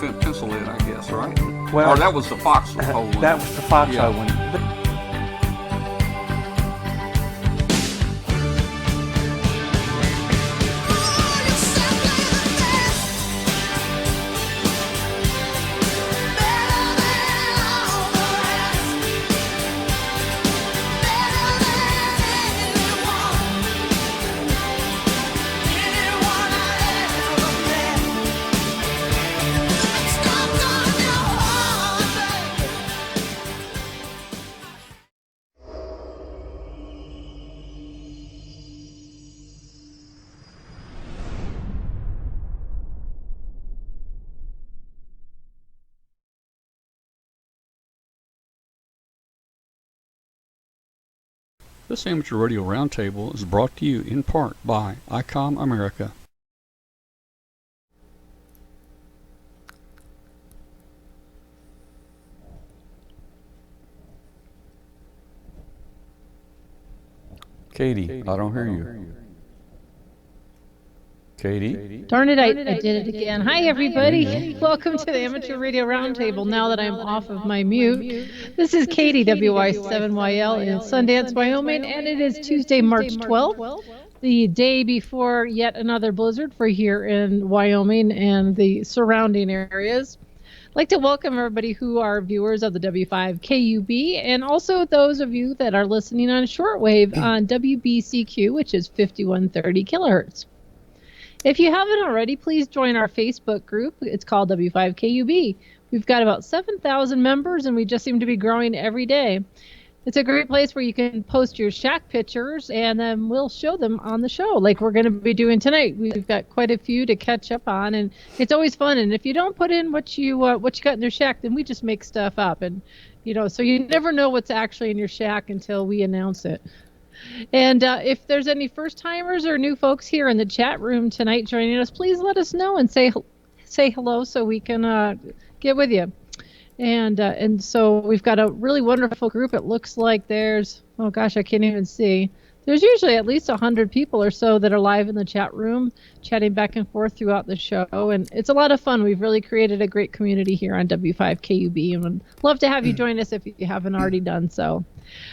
pencil it, I guess, right? Well, or that was the foxhole one. That was the foxhole one. This Amateur Radio Roundtable is brought to you in part by Icom America. Katie, I don't hear you. Katie? Darn it, I did it again. Hi, everybody. Welcome to the Amateur Radio Roundtable. Now that I'm off of my mute, this is Katie, WY7YL in Sundance, Wyoming, and it is Tuesday, March 12th, the day before yet another blizzard for here in Wyoming and the surrounding areas. I'd like to welcome everybody who are viewers of the W5KUB and also those of you that are listening on shortwave on WBCQ, which is 5130 kilohertz. If you haven't already, please join our Facebook group. It's called W5KUB. We've got about 7,000 members, and we just seem to be growing every day. It's a great place where you can post your shack pictures, and then we'll show them on the show, like we're going to be doing tonight. We've got quite a few to catch up on, and it's always fun. And if you don't put in what you got in your shack, then we just make stuff up, and so you never know what's actually in your shack until we announce it. And if there's any first-timers or new folks here in the chat room tonight joining us, please let us know and say hello so we can get with you. And so we've got a really wonderful group. It looks like there's, oh gosh, I can't even see. There's usually at least 100 people or so that are live in the chat room, chatting back and forth throughout the show. And it's a lot of fun. We've really created a great community here on W5KUB, and would love to have you join us if you haven't already done so.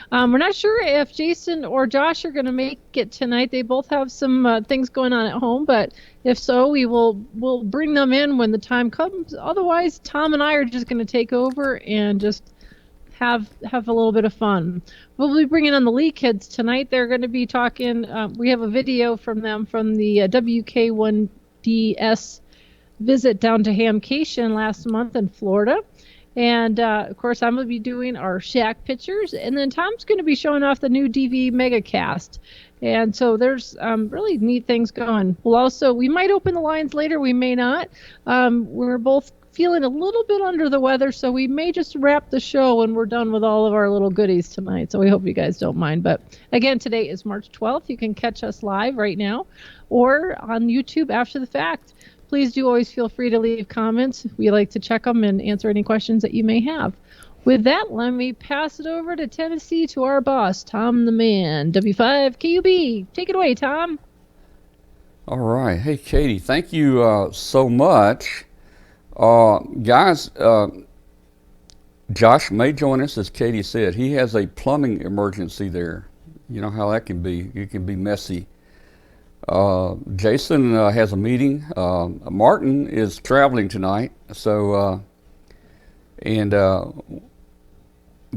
We're not sure if Jason or Josh are going to make it tonight. They both have some things going on at home, but if so, we'll bring them in when the time comes. Otherwise, Tom and I are just going to take over and just have a little bit of fun. We'll be bringing on the Lee kids tonight. They're going to be talking. We have a video from them from the WK1DS visit down to Hamcation last month in Florida. And, of course, I'm going to be doing our shack pictures. And then Tom's going to be showing off the new DVMEGA Cast. And so there's really neat things going. We might open the lines later. We may not. We're both feeling a little bit under the weather, so we may just wrap the show when we're done with all of our little goodies tonight. So we hope you guys don't mind. But, again, today is March 12th. You can catch us live right now or on YouTube after the fact. Please do always feel free to leave comments. We like to check them and answer any questions that you may have. With that, let me pass it over to Tennessee to our boss, Tom the Man, W5KUB. Take it away, Tom. All right. Hey, Katie, thank you so much. Guys, Josh may join us, as Katie said. He has a plumbing emergency there. You know how that can be. It can be messy. Jason has a meeting. Martin is traveling tonight. So,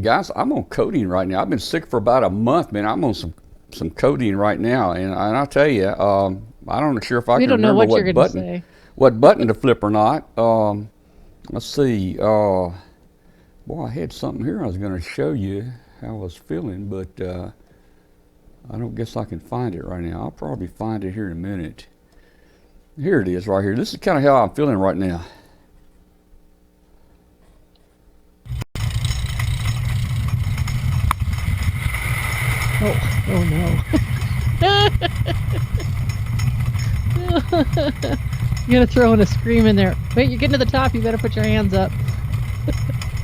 guys, I'm on codeine right now. I've been sick for about a month, man. I'm on some codeine right now. And I'll tell you, I'm not sure if I can remember what button to flip or not. Let's see. Boy, I had something here I was going to show you how I was feeling, but I don't guess I can find it right now. I'll probably find it here in a minute. Here it is right here. This is kind of how I'm feeling right now. Oh no. You gotta throw in a scream in there. Wait, you're getting to the top. You better put your hands up.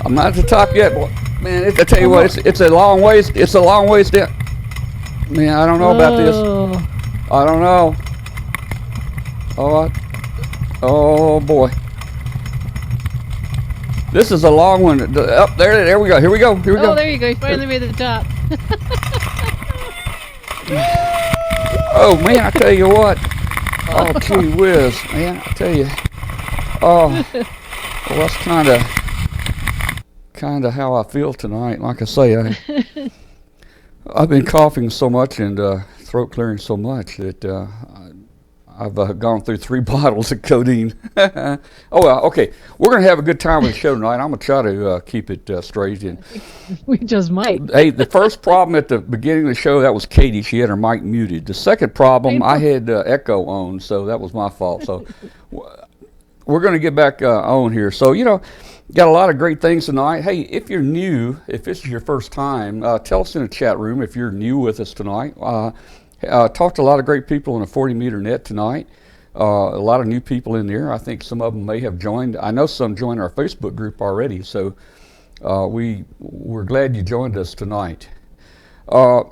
I'm not at the top yet, boy. Man, I tell you what, it's a long ways. It's a long ways down. Man, I don't know about this. I don't know. Oh boy. This is a long one. Up there. There we go. Here we go. Here we go. Oh, there you go. You finally made it to the top. Oh man, I tell you what. Oh, gee whiz, man, I tell you. Oh, well, that's kind of how I feel tonight. Like I say, I've been coughing so much and throat clearing so much that I've gone through 3 bottles of codeine. Oh, well, okay. We're going to have a good time with the show tonight. I'm going to try to keep it straight. And we just might. Hey, the first problem at the beginning of the show, that was Katie. She had her mic muted. The second problem, I had echo on, so that was my fault. So we're going to get back on here. So, got a lot of great things tonight. Hey, if you're new, if this is your first time, tell us in the chat room if you're new with us tonight. Talked to a lot of great people in a 40-meter net tonight. A lot of new people in there. I think some of them may have joined. I know some joined our Facebook group already, so we're glad you joined us tonight. A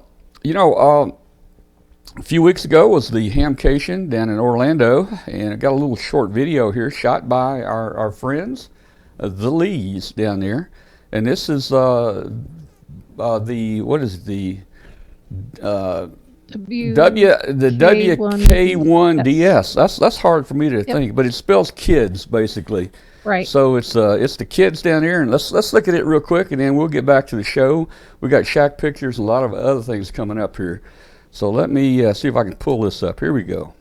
few weeks ago was the Hamcation down in Orlando, and I got a little short video here shot by our friends, the Lees down there. And this is WK1DS. That's hard for me to think, but it spells kids basically. Right. So it's the kids down there, and let's look at it real quick, and then we'll get back to the show. We got shack pictures and a lot of other things coming up here. So let me see if I can pull this up. Here we go.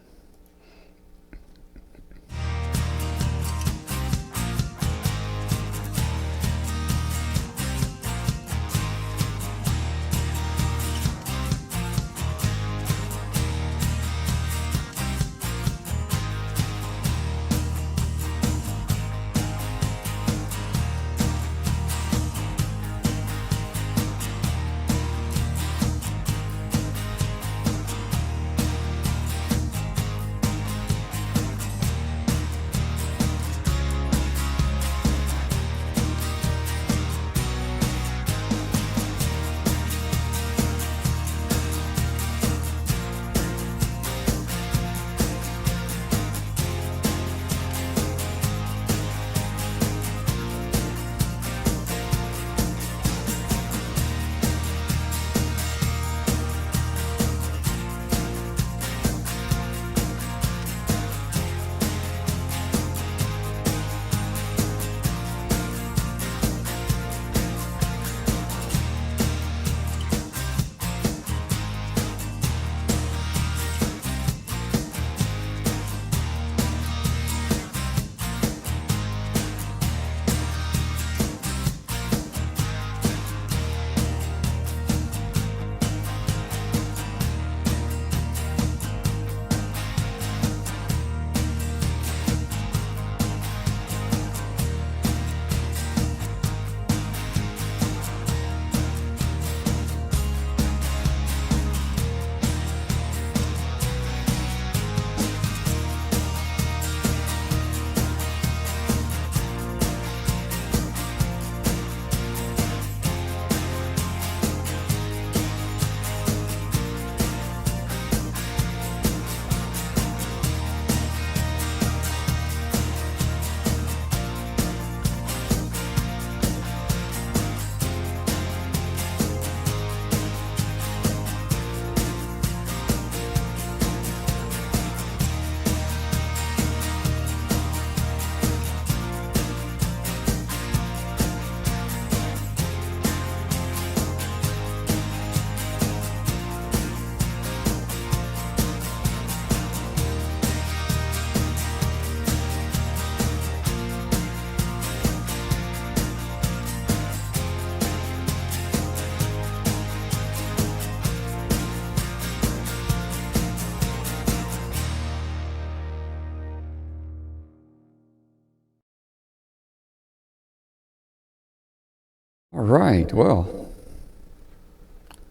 All right, well,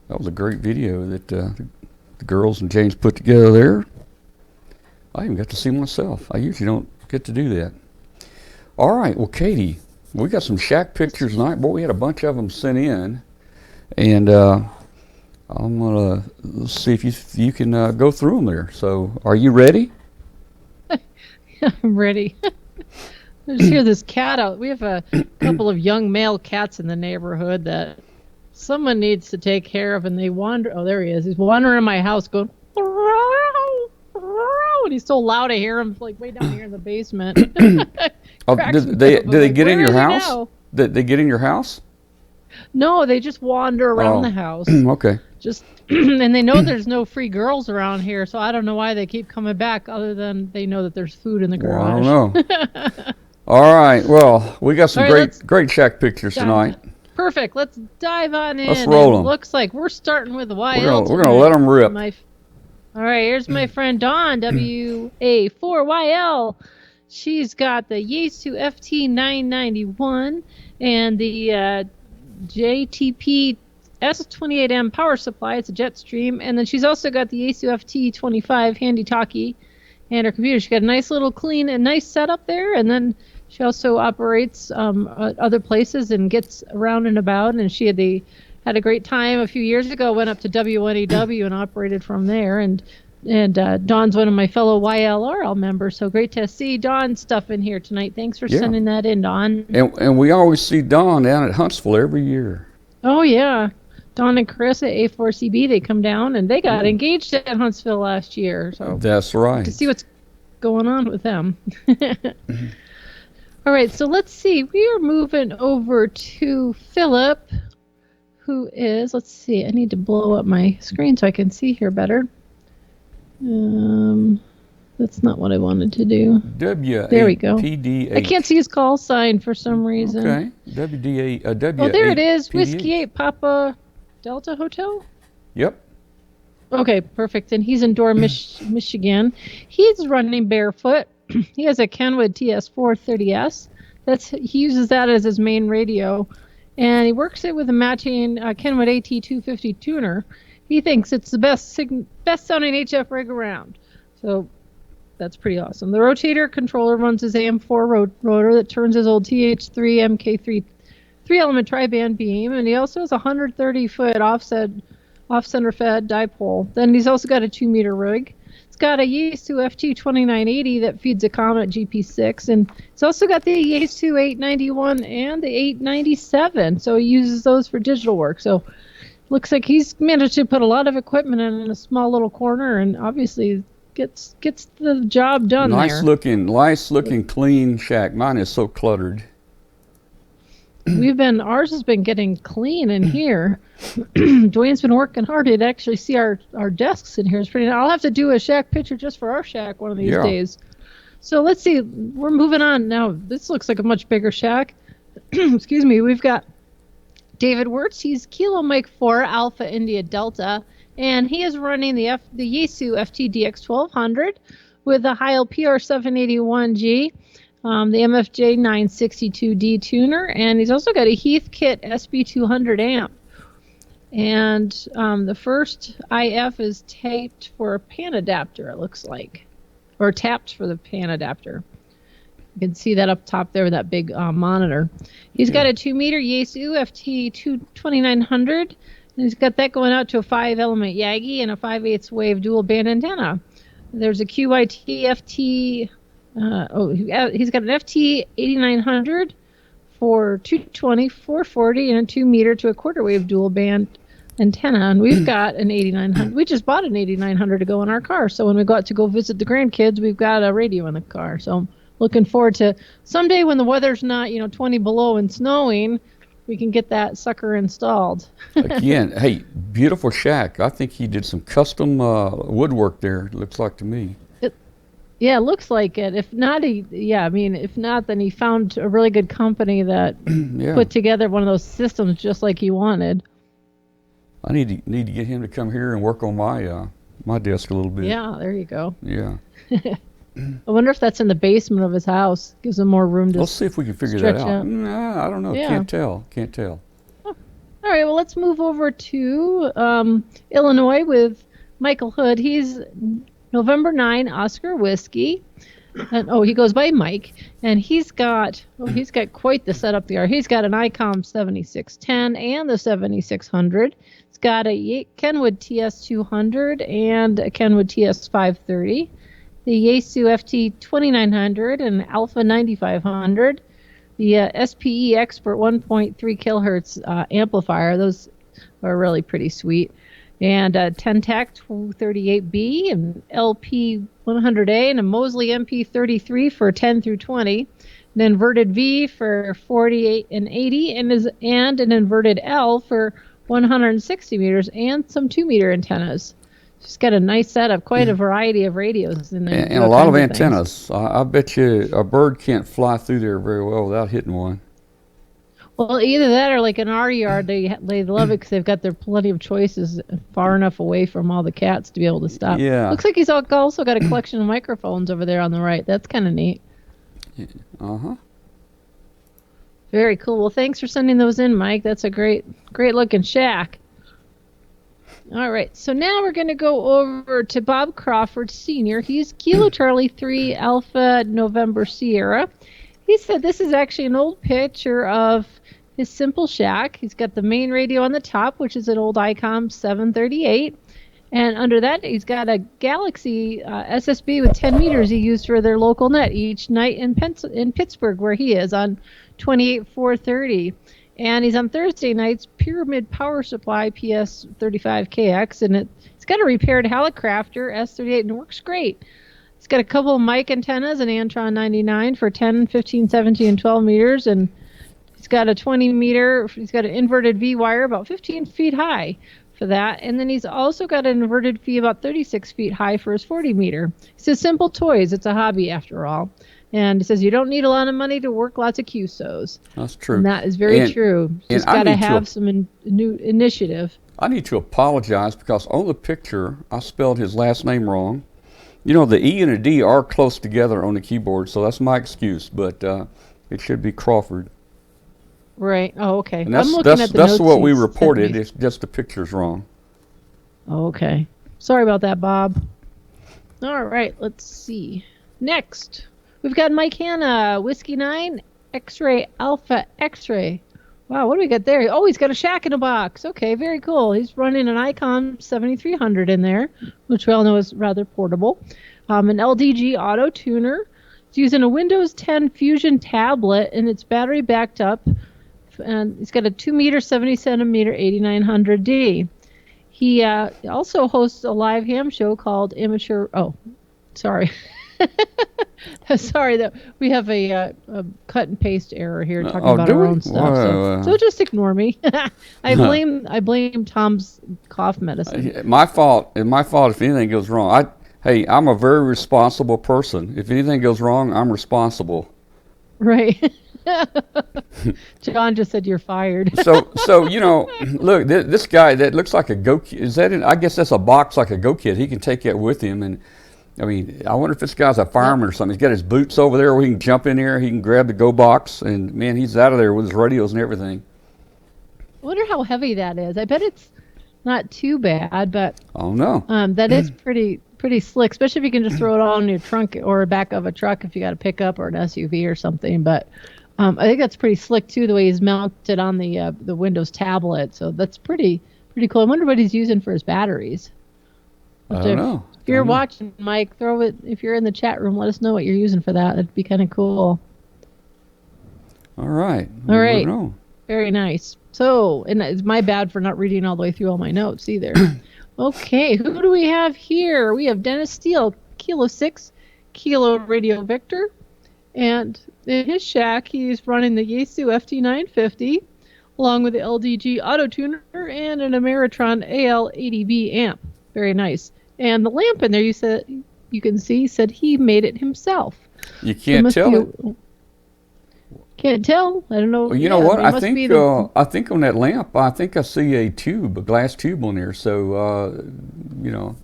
that was a great video that the girls and James put together there. I even got to see myself. I usually don't get to do that. All right, well, Katie, we got some shack pictures tonight. Boy, we had a bunch of them sent in, and I'm going to see if you can go through them there. So, are you ready? I'm ready. I just hear this cat out. We have a couple of young male cats in the neighborhood that someone needs to take care of, and they wander. Oh, there he is. He's wandering in my house going, and he's so loud I hear him like way down here in the basement. Did they get in your house? Did they get in your house? No, they just wander around the house. Okay. Just and they know there's no free girls around here, so I don't know why they keep coming back other than they know that there's food in the garage. Well, I don't know. All right. Well, we got some great shack pictures tonight. Perfect. Let's dive on in. Let's roll them. Looks like we're starting with YL. We're going to let them rip. All right. Here's my friend Dawn, WA4YL. She's got the Yaesu FT991 and the JTP S28M power supply. It's a Jetstream. And then she's also got the Yaesu FT25 handy talkie and her computer. She got a nice little clean and nice setup there. And then she also operates other places and gets around and about. And she had a great time a few years ago. Went up to WNEW and operated from there. And Dawn's one of my fellow YLRL members. So great to see Dawn's stuff in here tonight. Thanks for sending that in, Dawn. And we always see Dawn down at Huntsville every year. Oh, yeah. Dawn and Chris at A4CB, they come down, and they got engaged at Huntsville last year. So that's right. To see what's going on with them. All right, so let's see. We are moving over to Philip, who is, let's see, I need to blow up my screen so I can see here better. That's not what I wanted to do. There we go. I can't see his call sign for some reason. Okay. WDA. Oh, there it is. Whiskey 8 Papa Delta Hotel? Yep. Okay, perfect. And he's in Door, Michigan. He's running barefoot. He has a Kenwood TS430S. He uses that as his main radio. And he works it with a matching Kenwood AT250 tuner. He thinks it's the best sounding HF rig around. So that's pretty awesome. The rotator controller runs his AM4 rotor that turns his old TH3 MK3 3-element tri-band beam, and he also has a 130-foot off-center fed dipole. Then he's also got a 2-meter rig. It's got a Yaesu FT2980 that feeds a Comet GP6, and it's also got the Yaesu 891 and the 897, so he uses those for digital work. So looks like he's managed to put a lot of equipment in a small little corner, and obviously gets the job done there. Nice looking, clean shack. Mine is so cluttered. Ours has been getting clean in here. Dwayne's been working hard to actually see our desks in here. It's pretty nice. I'll have to do a shack picture just for our shack one of these days. So let's see. We're moving on now. This looks like a much bigger shack. Excuse me. We've got David Wirtz. He's Kilo Mike 4 Alpha India Delta, and he is running the Yaesu FTDX 1200 with the Heil PR781G. The MFJ 962D tuner, and he's also got a Heathkit SB200 amp. And the first IF is taped for a pan adapter, it looks like, or tapped for the pan adapter. You can see that up top there with that big monitor. He's got a 2-meter Yaesu FT2900, and he's got that going out to a 5-element Yagi and a 5/8 wave dual band antenna. There's a QIT FT. He's got an FT 8900 for 220, 440, and a 2-meter to a 1/4 wave dual band antenna. And we've got an 8900. We just bought an 8900 to go in our car. So when we go out to go visit the grandkids, we've got a radio in the car. So I'm looking forward to someday when the weather's not 20 below and snowing, we can get that sucker installed. Again, hey, beautiful shack. I think he did some custom woodwork there. It looks like to me. Yeah, it looks like it. If not, if not, then he found a really good company that put together one of those systems just like he wanted. I need to get him to come here and work on my desk a little bit. Yeah, there you go. Yeah. I wonder if that's in the basement of his house. Gives him more room to. Let's see if we can figure that out. Nah, I don't know. Yeah. Can't tell. Oh. All right. Well, let's move over to Illinois with Michael Hood. He's November 9 Oscar Whiskey. And he goes by Mike, and he's got quite the setup there. He's got an Icom 7610 and the 7600. It's got a Kenwood TS200 and a Kenwood TS530, the Yaesu FT2900 and Alpha 9500, the SPE Expert 1.3 kilohertz amplifier. Those are really pretty sweet. And 10TAC 238B and LP 100A and a Mosley MP33 for 10 through 20. An inverted V for 48 and 80 and an inverted L for 160 meters and some 2-meter antennas. She's got a nice setup, quite a variety of radios in there. And a lot of antennas. I bet you a bird can't fly through there very well without hitting one. Well, either that or like in our yard, they love it because they've got their plenty of choices far enough away from all the cats to be able to stop. Yeah. Looks like he's also got a collection of microphones over there on the right. That's kind of neat. Uh-huh. Very cool. Well, thanks for sending those in, Mike. That's a great looking shack. All right, so now we're going to go over to Bob Crawford Sr. He's Kilo Charlie 3 Alpha November Sierra. He said this is actually an old picture of his simple shack. He's got the main radio on the top, which is an old Icom 738. And under that, he's got a Galaxy SSB with 10 meters he used for their local net each night in Pittsburgh, where he is, on 28-430. And he's on Thursday nights, Pyramid Power Supply PS35KX, and it's got a repaired Helicrafter S38, and it works great. It's got a couple of mic antennas, an Antron 99 for 10, 15, 17, and 12 meters, and he's got a 20-meter, he's got an inverted V-wire about 15 feet high for that, and then he's also got an inverted V about 36 feet high for his 40-meter. He says, simple toys, it's a hobby after all. And he says you don't need a lot of money to work lots of QSOs. That's true. And that is very true. Just got to have some new initiative. I need to apologize because on the picture, I spelled his last name wrong. You know, the E and a D are close together on the keyboard, so that's my excuse. But it should be Crawford. Right. Oh, okay. And that's, I'm looking at the that's notes what we he's reported. sent me. It's just the picture's wrong. Oh, okay. Sorry about that, Bob. All right. Let's see. Next. We've got Mike Hanna, Whiskey 9, X-Ray Alpha X-Ray. Wow, what do we got there? Oh, he's got a shack in a box. Okay, very cool. He's running an Icom 7300 in there, which we all know is rather portable. An LDG auto tuner. He's using a Windows 10 Fusion tablet, and it's battery backed up. And he's got a 2-meter, 70-centimeter 8900D. He also hosts a live ham show called Amateur... Oh, sorry. Sorry that we have a cut and paste error here talking about our own stuff. So just ignore me. I blame Tom's cough medicine. My fault. It's my fault if anything goes wrong. I'm a very responsible person. If anything goes wrong, I'm responsible. Right. John just said you're fired. So you know, look, this guy that looks like a Go Kid. Is that? I guess that's a box like a Go Kid. He can take that with him and. I mean, I wonder if this guy's a fireman or something. He's got his boots over there where he can jump in there. He can grab the Go box, and man, he's out of there with his radios and everything. I wonder how heavy that is. I bet it's not too bad, but oh no, that is pretty slick. Especially if you can just throw it all in your trunk or back of a truck if you got a pickup or an SUV or something. But I think that's pretty slick too, the way he's mounted on the Windows tablet. So that's pretty cool. I wonder what he's using for his batteries. I don't know. If you're watching, Mike, throw it. If you're in the chat room, let us know what you're using for that. That'd be kind of cool. All right. All right. Very nice. So, and it's my bad for not reading all the way through all my notes either. Okay, who do we have here? We have Dennis Steele, Kilo 6, Kilo Radio Victor. And in his shack, he's running the Yaesu FT950, along with the LDG Auto Tuner and an Ameritron AL80B amp. Very nice. And the lamp in there, you can see, said he made it himself. You can't tell. Can't tell. I don't know. Well, you know what? I think on that lamp, I think I see a glass tube on there. So, you know,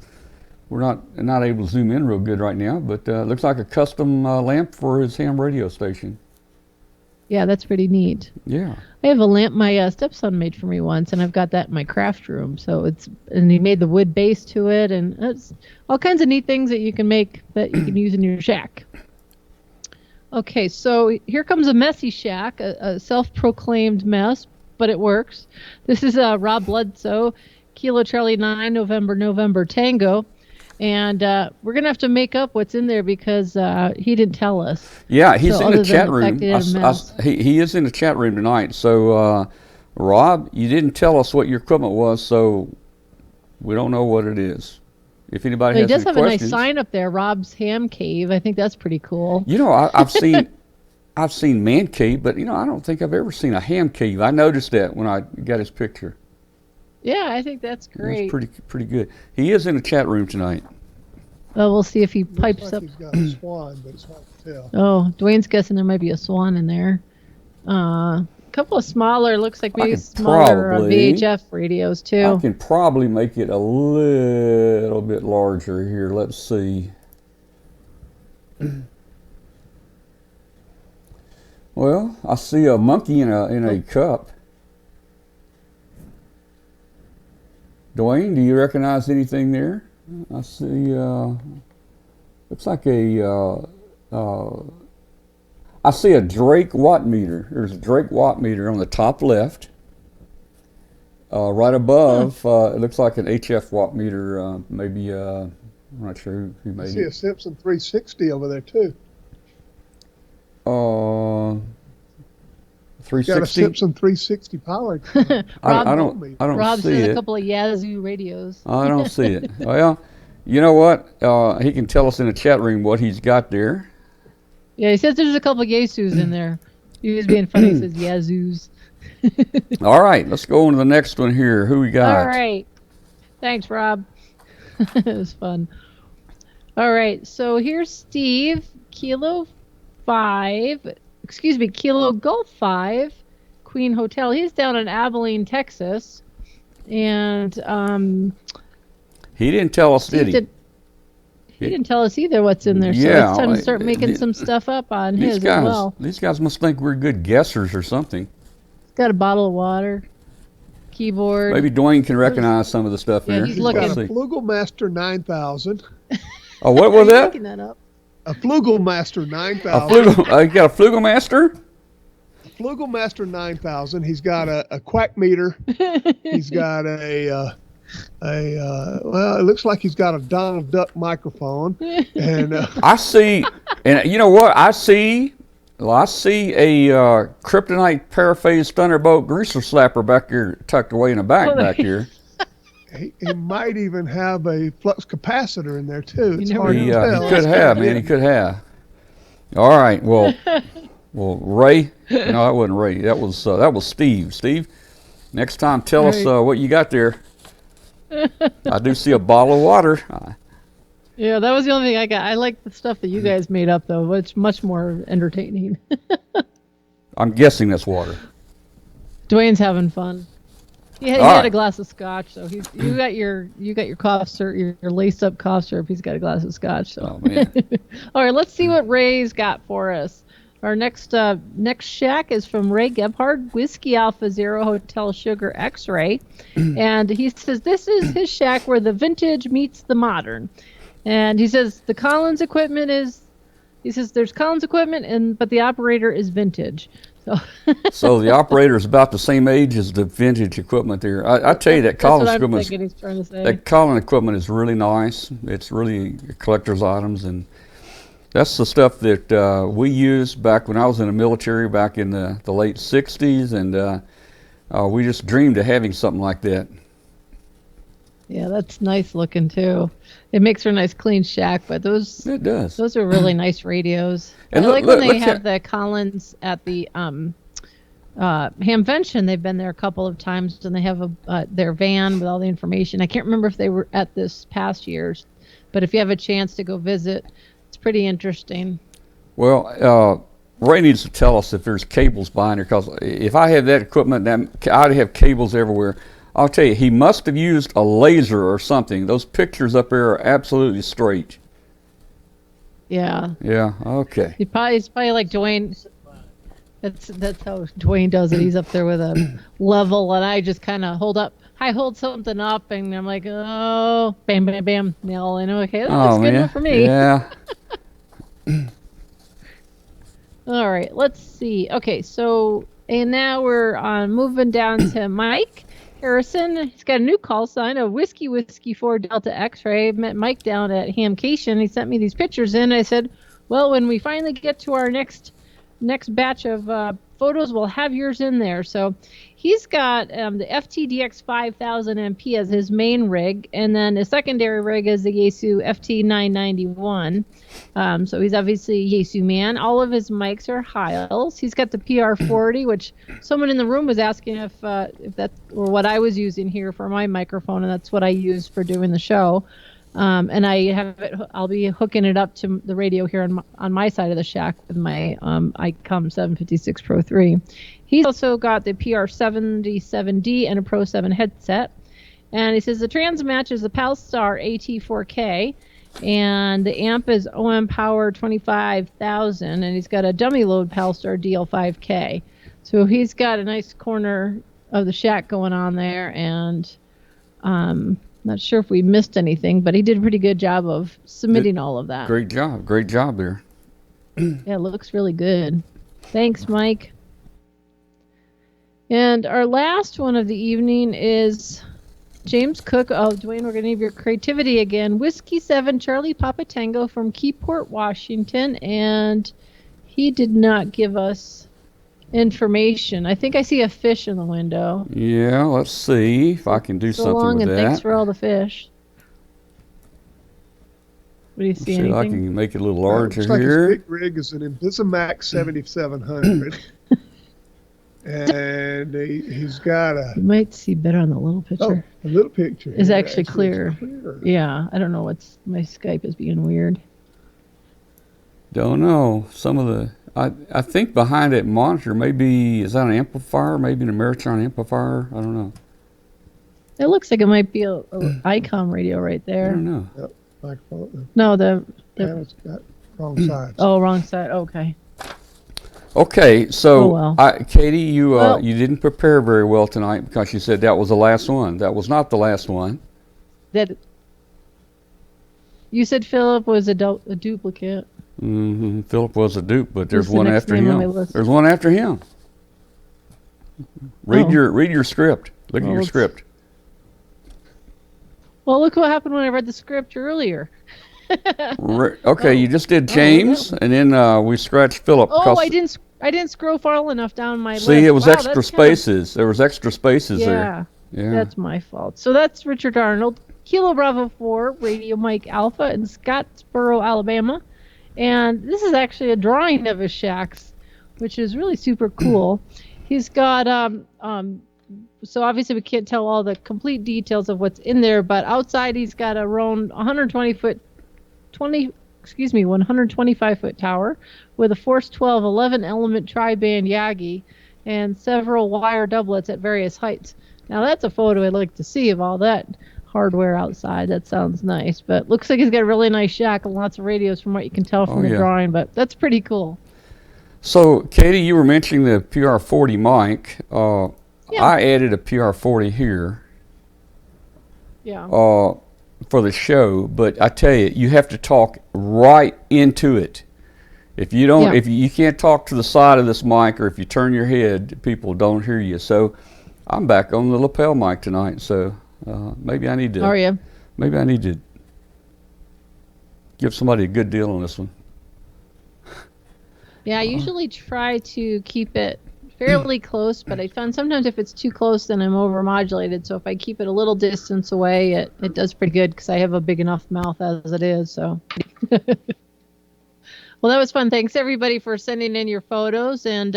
we're not able to zoom in real good right now, but looks like a custom lamp for his ham radio station. Yeah, that's pretty neat. Yeah. I have a lamp my stepson made for me once, and I've got that in my craft room. So and he made the wood base to it, and it's all kinds of neat things that you can make that you can use in your shack. Okay, so here comes a messy shack, a self-proclaimed mess, but it works. This is Rob Bledsoe, Kilo Charlie 9, November Tango. And we're going to have to make up what's in there because he didn't tell us. Yeah, he's in the chat room. He is in the chat room tonight. So, Rob, you didn't tell us what your equipment was, so we don't know what it is. If anybody has any questions. He does have a nice sign up there, Rob's Ham Cave. I think that's pretty cool. You know, I've seen Man Cave, but, I don't think I've ever seen a Ham Cave. I noticed that when I got his picture. Yeah, I think that's great. That's pretty good. He is in the chat room tonight. Well, we'll see if he pipes up. He's got a swan, but it's hard to tell. Oh, Dwayne's guessing there might be a swan in there. A couple of smaller, looks like maybe smaller VHF radios too. I can probably make it a little bit larger here. Let's see. Well, I see a monkey in a cup. Dwayne, do you recognize anything there? I see, looks like I see a Drake watt meter. There's a Drake watt meter on the top left. Right above, it looks like an HF watt meter, maybe, I'm not sure who made it. I see a Simpson 360 over there too. 360. Got a Simpson 360 powered. I don't Rob see it. A couple of Yazoo radios. I don't see it. Well, you know what? He can tell us in the chat room what he's got there. Yeah, he says there's a couple of Yazoos in there. He was being funny. He says Yazoos. All right, let's go on to the next one here. Who we got? All right. Thanks, Rob. It was fun. All right, so here's Steve, Kilo Golf 5, Queen Hotel. He's down in Abilene, Texas. And he didn't tell us, did he? He didn't tell us either what's in there. So it's time to start making some stuff up on his as well. These guys must think we're good guessers or something. He's got a bottle of water, keyboard. Maybe Dwayne can recognize some of the stuff there. He's looking. Got a Flugelmaster 9000. Oh, what was that? Looking that up. A Flugelmaster 9000. You got a Flugelmaster? Flugelmaster 9000. He's got a quack meter. He's got well, it looks like he's got a Donald Duck microphone. And I see, and you know what? I see a Kryptonite Paraphase Thunderbolt greaser slapper back here, tucked away in the back here. He might even have a flux capacitor in there too. It's hard he to tell. He could have, man. He could have. All right. Well, Ray. No, that wasn't Ray. That was Steve. Steve, next time, tell us what you got there. I do see a bottle of water. Yeah, that was the only thing I got. I like the stuff that you guys made up, though. It's much more entertaining. I'm guessing that's water. Dwayne's having fun. He had a glass of scotch, so you got your cough syrup, your laced up cough syrup. He's got a glass of scotch. So. Oh man! All right, let's see what Ray's got for us. Our next shack is from Ray Gebhard, Whiskey Alpha Zero Hotel Sugar X-Ray, and he says this is his shack where the vintage meets the modern, and he says the Collins equipment is. He says there's Collins equipment, but the operator is vintage. So the operator is about the same age as the vintage equipment there. I tell you that Collins equipment is really nice. It's really collector's items, and that's the stuff that we used back when I was in the military back in the late 60s, and we just dreamed of having something like that. Yeah, that's nice looking too. It makes for a nice clean shack, but those are really nice radios. And I like when they have the Collins at the Hamvention. They've been there a couple of times, and they have their van with all the information. I can't remember if they were at this past year's, but if you have a chance to go visit, it's pretty interesting. Well, Ray needs to tell us if there's cables behind there, because if I have that equipment, I'd have cables everywhere. I'll tell you, he must have used a laser or something. Those pictures up there are absolutely straight. Yeah. Yeah. Okay. He's probably like Dwayne. That's how Dwayne does it. He's up there with a level, and I just kind of hold something up, and I'm like, oh, bam, bam, bam, nail. And okay, that looks good enough for me. Yeah. All right. Let's see. Okay. So, and now we're moving down to Mike. Harrison. He's got a new call sign, a Whiskey 4 Delta X-ray. Met Mike down at Hamcation. He sent me these pictures in. I said, well, when we finally get to our next batch of photos, we'll have yours in there. So he's got the FTDX 5000 MP as his main rig, and then his secondary rig is the Yaesu FT991. So he's obviously a Yaesu man. All of his mics are Heils. He's got the PR40, which someone in the room was asking if that or what I was using here for my microphone, and that's what I use for doing the show. And I'll be hooking it up to the radio here on my side of the shack with my Icom 756 Pro 3. He's also got the PR77D and a Pro 7 headset. And he says the trans match is the Palstar AT4K, and the amp is OM Power 25,000, and he's got a dummy load Palstar DL5K. So he's got a nice corner of the shack going on there, and not sure if we missed anything, but he did a pretty good job of submitting all of that. Great job there. Yeah, it looks really good. Thanks, Mike. And our last one of the evening is James Cook. Oh, Dwayne, we're going to need your creativity again. Whiskey 7 Charlie Papa Tango from Keyport, Washington, and he did not give us information. I think I see a fish in the window. Yeah, let's see if I can do something with and that. Thanks for all the fish. What do you see? Anything? I can make it a little larger looks like here. His big rig is an Invisimax 7700. And he's got a... You might see better on the little picture. Oh, the little picture is actually clear. Yeah, I don't know my Skype is being weird. Don't know. Some of the... I think behind that monitor, is that an amplifier? Maybe an Ameritron amplifier? I don't know. It looks like it might be a Icom radio right there. I don't know. Yep. Microphone. No, the panel's got wrong side. Oh, wrong side. Okay. Okay, so Katie, you didn't prepare very well tonight because you said that was the last one. That was not the last one. You said Philip was a duplicate. Mm-hmm. Philip was a dupe, but there's one after him. There's one after him. Read your script. Look at your script. Well, look what happened when I read the script earlier. Okay, you just did James, and then we scratched Philip. Oh, I didn't scroll far enough down my list. See, it was extra spaces. There was extra spaces there. Yeah, that's my fault. So that's Richard Arnold, Kilo Bravo 4, Radio Mike Alpha in Scottsboro, Alabama. And this is actually a drawing of his shacks, which is really super cool. He's got, so obviously we can't tell all the complete details of what's in there, but outside he's got a round 125-foot tower with a Force 12 11-element tri-band Yagi and several wire doublets at various heights. Now that's a photo I'd like to see of all that hardware outside. That sounds nice, but looks like he's got a really nice shack and lots of radios from what you can tell from the drawing, but that's pretty cool. So Katie, you were mentioning the PR40 mic. I added a PR40 here for the show, but I tell you, you have to talk right into it. If you don't, if you can't talk to the side of this mic, or if you turn your head, people don't hear you. So I'm back on the lapel mic tonight, so maybe I need to. Maybe I need to give somebody a good deal on this one. Yeah, I usually try to keep it fairly close, but I find sometimes if it's too close, then I'm overmodulated. So if I keep it a little distance away, it does pretty good because I have a big enough mouth as it is. So, well, that was fun. Thanks everybody for sending in your photos, and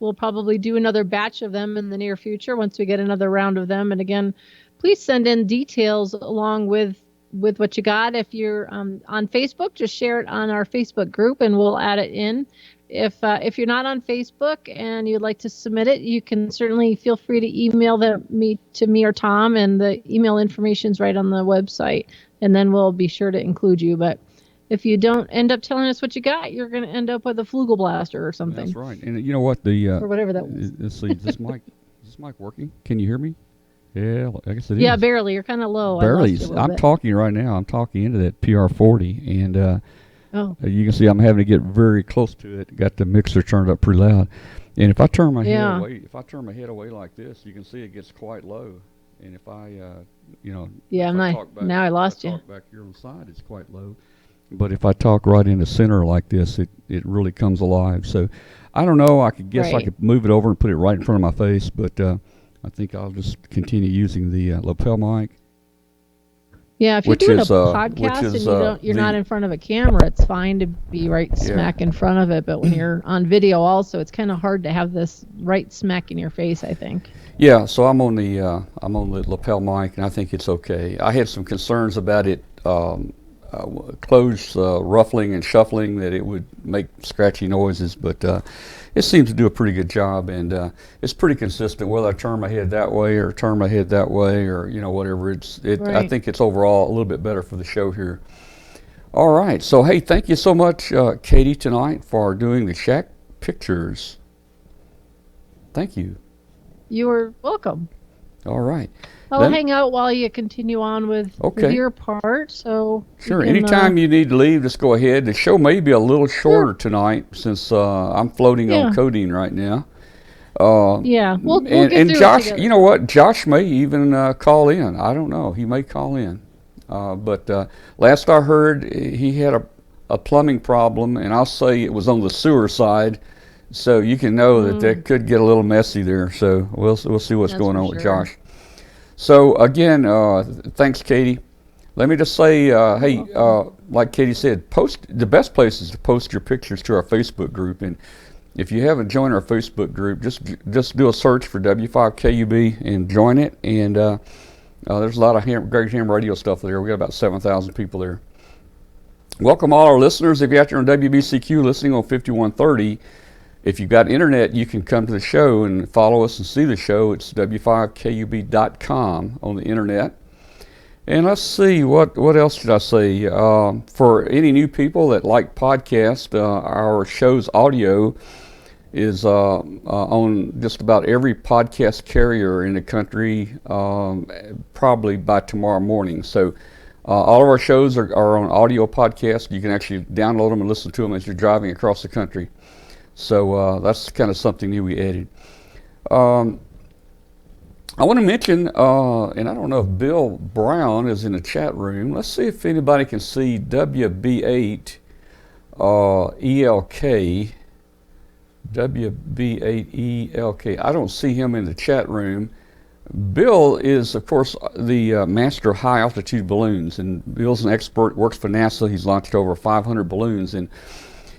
we'll probably do another batch of them in the near future once we get another round of them. And again, please send in details along with what you got. If you're on Facebook, just share it on our Facebook group, and we'll add it in. If you're not on Facebook and you'd like to submit it, you can certainly feel free to email to me or Tom, and the email information's right on the website, and then we'll be sure to include you. But if you don't end up telling us what you got, you're going to end up with a Flugel blaster or something. That's right. And you know what? Or whatever that was. Let's see, is this mic working? Can you hear me? Yeah, I guess it is. Yeah, barely. You're kind of low. Barely. I'm talking right now. I'm talking into that PR40, and you can see I'm having to get very close to it. Got the mixer turned up pretty loud. And if I turn my head away like this, you can see it gets quite low. And if I, now I lost you. Talk back here on the side, it's quite low. But if I talk right in the center like this, it really comes alive. So I don't know. I could move it over and put it right in front of my face, but I think I'll just continue using the lapel mic. Yeah, if you're doing a podcast and you're not in front of a camera, it's fine to be right smack in front of it. But when you're on video also, it's kind of hard to have this right smack in your face, I think. Yeah, so I'm on the lapel mic, and I think it's okay. I had some concerns about it clothes ruffling and shuffling, that it would make scratchy noises, but it seems to do a pretty good job, and it's pretty consistent whether I turn my head that way or turn my head that way, or whatever. I think it's overall a little bit better for the show here. All right, so hey, thank you so much, Katie, tonight for doing the Shack pictures. Thank you. You are welcome. All right. I'll hang out while you continue on with your part. So sure. Anytime you need to leave, just go ahead. The show may be a little shorter tonight since I'm floating on codeine right now. We'll get and through Josh, it you know what? Josh may even call in. I don't know. He may call in. But last I heard, he had a plumbing problem, and I'll say it was on the sewer side. So you can know that could get a little messy there. So we'll see what's going on with Josh. So again, thanks, Katie. Let me just say, hey, like Katie said, the best place is to post your pictures to our Facebook group. And if you haven't joined our Facebook group, just do a search for W5KUB and join it. And there's a lot of great ham radio stuff there. We got about 7,000 people there. Welcome all our listeners. If you're out there on WBCQ listening on 5130, if you've got internet, you can come to the show and follow us and see the show. It's w5kub.com on the internet. And let's see, what else should I say? For any new people that like podcasts, our show's audio is on just about every podcast carrier in the country, probably by tomorrow morning. So all of our shows are on audio podcasts. You can actually download them and listen to them as you're driving across the country. So that's kind of something new we added. I want to mention, and I don't know if Bill Brown is in the chat room. Let's see if anybody can see WB8 ELK. WB8 ELK. I don't see him in the chat room. Bill is, of course, the master of high altitude balloons, and Bill's an expert, works for NASA. He's launched over 500 balloons, and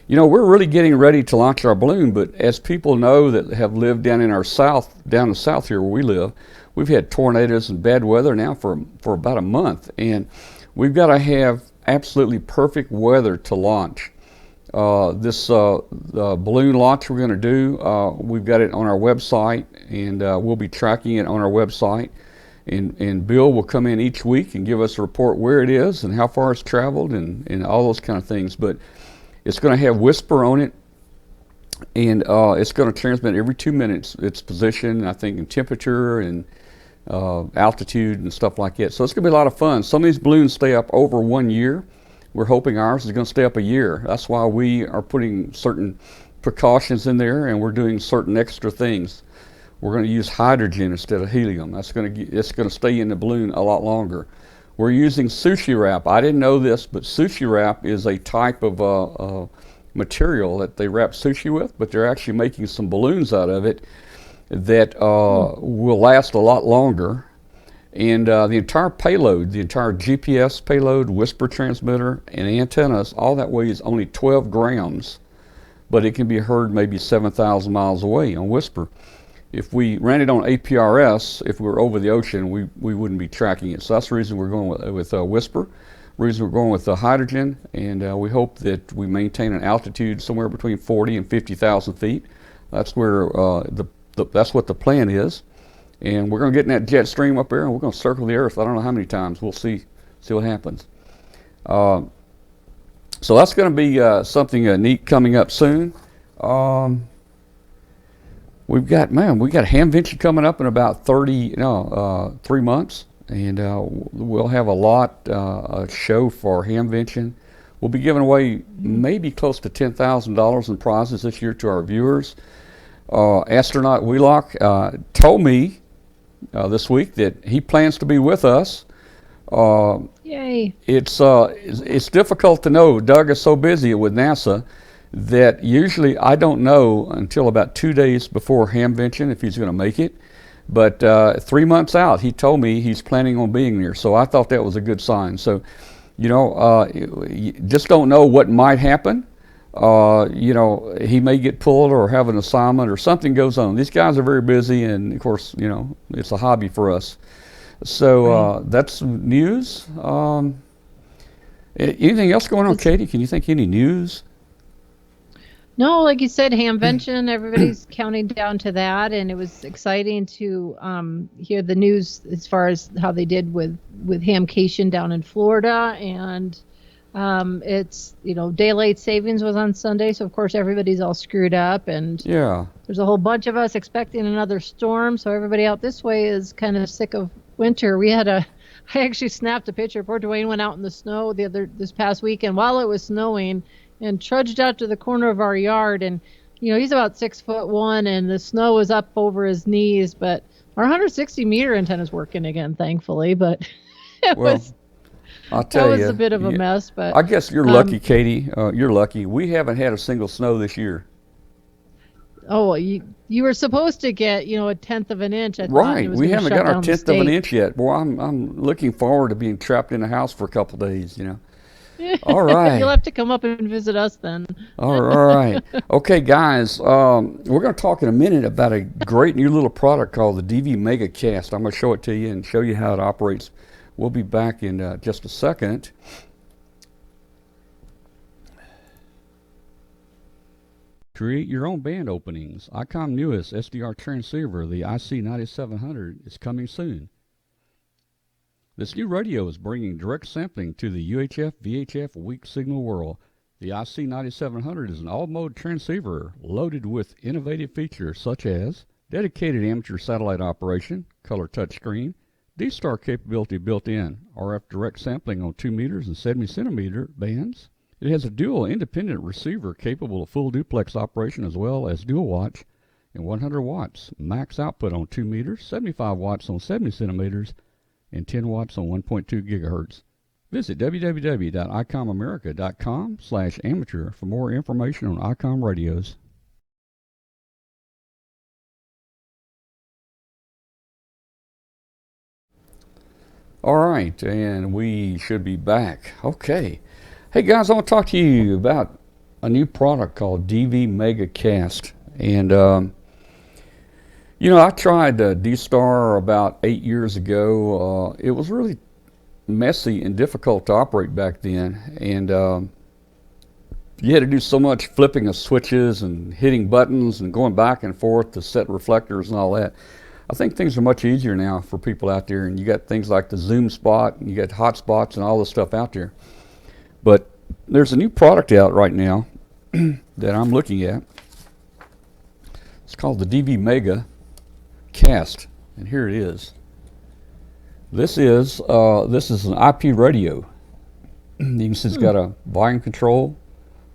we're really getting ready to launch our balloon, but as people know that have lived down the south here where we live, we've had tornadoes and bad weather now for about a month, and we've got to have absolutely perfect weather to launch. This balloon launch we're going to do, we've got it on our website, and we'll be tracking it on our website, and Bill will come in each week and give us a report where it is and how far it's traveled and all those kind of things. But it's going to have whisper on it, and it's going to transmit every 2 minutes its position, I think, and temperature and altitude and stuff like that. So it's going to be a lot of fun. Some of these balloons stay up over 1 year. We're hoping ours is going to stay up a year. That's why we are putting certain precautions in there, and we're doing certain extra things. We're going to use hydrogen instead of helium. It's going to stay in the balloon a lot longer. We're using sushi wrap. I didn't know this, but sushi wrap is a type of material that they wrap sushi with, but they're actually making some balloons out of it that will last a lot longer. And the entire payload, the entire GPS payload, whisper transmitter, and antennas, all that weighs only 12 grams, but it can be heard maybe 7,000 miles away on whisper. If we ran it on APRS, if we were over the ocean, we wouldn't be tracking it. So that's the reason we're going with whisper, the reason we're going with hydrogen, and we hope that we maintain an altitude somewhere between 40 and 50,000 feet. That's where that's what the plan is. And we're going to get in that jet stream up there, and we're going to circle the Earth. I don't know how many times. We'll see what happens. So that's going to be something neat coming up soon. We've got Hamvention coming up in about 3 months, and we'll have a show for Hamvention. We'll be giving away maybe close to $10,000 in prizes this year to our viewers. Astronaut Wheelock told me this week that he plans to be with us. Yay! It's difficult to know. Doug is so busy with NASA that usually I don't know until about 2 days before Hamvention if he's going to make it. But 3 months out, he told me he's planning on being there. So I thought that was a good sign. So, you just don't know what might happen. He may get pulled or have an assignment or something goes on. These guys are very busy, and of course, it's a hobby for us. So that's news. Anything else going on, Katie? Can you think any news? No, like you said, Hamvention, everybody's counting down to that, and it was exciting to hear the news as far as how they did with Hamcation down in Florida, and it's, daylight savings was on Sunday, so of course everybody's all screwed up, and there's a whole bunch of us expecting another storm, so everybody out this way is kind of sick of winter. I actually snapped a picture. Poor Dwayne went out in the snow this past weekend while it was snowing, and trudged out to the corner of our yard, and he's about 6'1", and the snow was up over his knees, but our 160 meter antenna is working again, thankfully, but it was a bit of a mess. But I guess you're lucky, Katie. You're lucky. We haven't had a single snow this year. Oh, you were supposed to get a tenth of an inch. Right, we haven't got our tenth of an inch yet. Boy, I'm looking forward to being trapped in the house for a couple days. All right. You'll have to come up and visit us then. All right. Okay, guys, we're going to talk in a minute about a great new little product called the DVMEGA Cast. I'm going to show it to you and show you how it operates. We'll be back in just a second. Create your own band openings. Icom newest SDR transceiver, the IC9700, is coming soon. This new radio is bringing direct sampling to the UHF, VHF weak signal world. The IC9700 is an all-mode transceiver loaded with innovative features such as dedicated amateur satellite operation, color touchscreen, D-Star capability built in, RF direct sampling on 2 meters and 70 centimeter bands. It has a dual independent receiver capable of full duplex operation as well as dual watch and 100 watts. Max output on 2 meters, 75 watts on 70 centimeters, and 10 watts on 1.2 gigahertz. Visit www.icomamerica.com/amateur for more information on Icom radios. All right, and we should be back. Okay. Hey guys, I want to talk to you about a new product called DVMEGA Cast. And I tried D-Star about 8 years ago. It was really messy and difficult to operate back then, and you had to do so much flipping of switches and hitting buttons and going back and forth to set reflectors and all that. I think things are much easier now for people out there, and you got things like the zoom spot, and you got hotspots and all this stuff out there. But there's a new product out right now that I'm looking at. It's called the DVMEGA Cast, and here it is. This is an IP radio. You can see it's got a volume control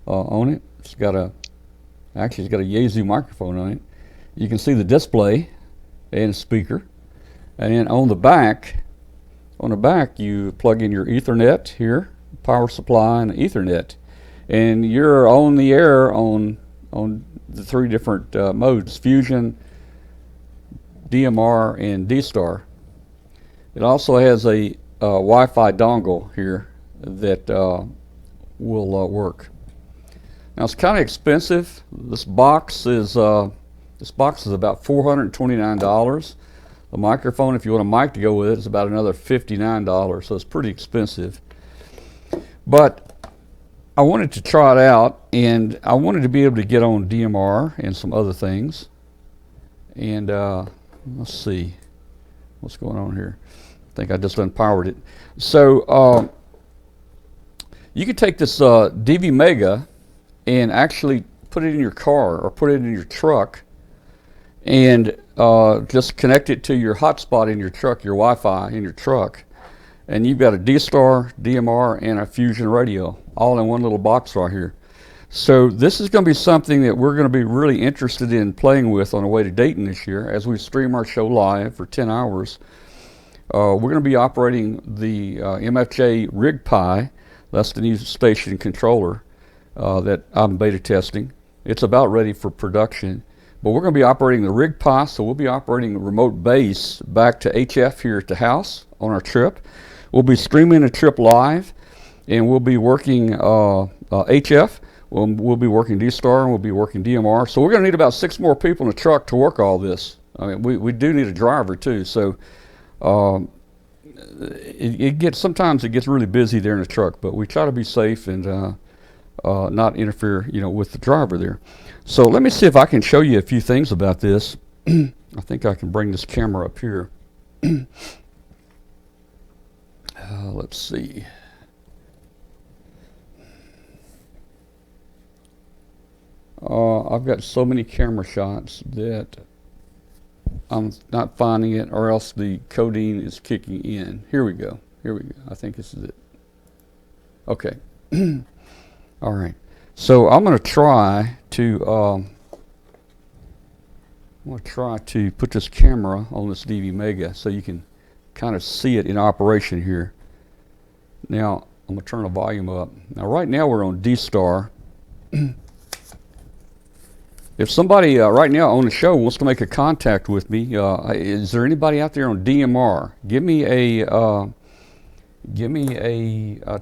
on it. It's got a Yaesu microphone on it. You can see the display and speaker, and then on the back you plug in your Ethernet here, power supply and Ethernet, and you're on the air on the 3 different modes: Fusion, DMR, and D-Star. It also has a Wi-Fi dongle here that will work. Now it's kind of expensive. This box is about $429. The microphone, if you want a mic to go with it, is about another $59, so it's pretty expensive. But I wanted to try it out, and I wanted to be able to get on DMR and some other things. And let's see what's going on here. I think I just unpowered it. So you can take this DVMEGA and actually put it in your car or put it in your truck, and just connect it to your hotspot in your truck, your Wi-Fi in your truck, and you've got a D-Star, DMR, and a Fusion radio all in one little box right here. So this is going to be something that we're going to be really interested in playing with on the way to Dayton this year as we stream our show live for 10 hours. We're going to be operating the MFJ RigPi. That's the new station controller that I'm beta testing. It's about ready for production. But we're going to be operating the RigPi, so we'll be operating the remote base back to HF here at the house on our trip. We'll be streaming the trip live, and we'll be working HF. We'll be working D-Star, and we'll be working DMR. So we're going to need about 6 more people in the truck to work all this. I mean, we do need a driver too. So sometimes it gets really busy there in the truck, but we try to be safe and not interfere, with the driver there. So let me see if I can show you a few things about this. I think I can bring this camera up here. Let's see. I've got so many camera shots that I'm not finding it, or else the codeine is kicking in. Here we go. I think this is it. Okay. All right. So I'm going to try to put this camera on this DVMEGA so you can kind of see it in operation here. Now I'm going to turn the volume up. Now right now we're on D-Star. If somebody right now on the show wants to make a contact with me, is there anybody out there on DMR? Give me a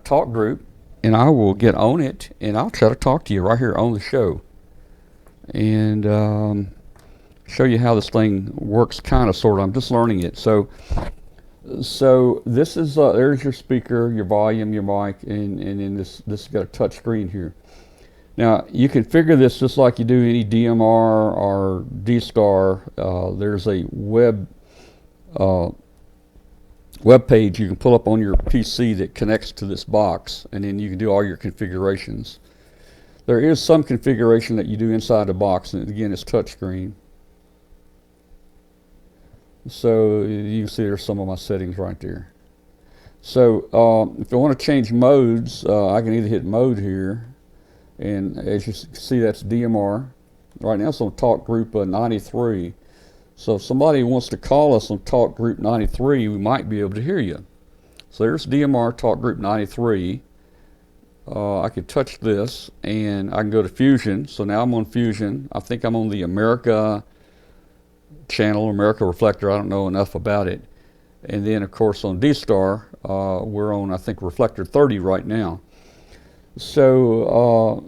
talk group, and I will get on it, and I'll try to talk to you right here on the show, and show you how this thing works, kind of, sort of. I'm just learning it. So this is there's your speaker, your volume, your mic, and then this has got a touch screen here. Now, you configure this just like you do any DMR or D-Star. There's a web page you can pull up on your PC that connects to this box, and then you can do all your configurations. There is some configuration that you do inside the box, and again, it's touchscreen. So you can see there's some of my settings right there. So if I want to change modes, I can either hit mode here, and as you see, that's DMR. Right now it's on talk group 93. So if somebody wants to call us on talk group 93, we might be able to hear you. So there's DMR talk group 93. I can touch this and I can go to Fusion. So now I'm on Fusion. I think I'm on the America channel, America Reflector. I don't know enough about it. And then of course on D-Star, we're on, I think, Reflector 30 right now. So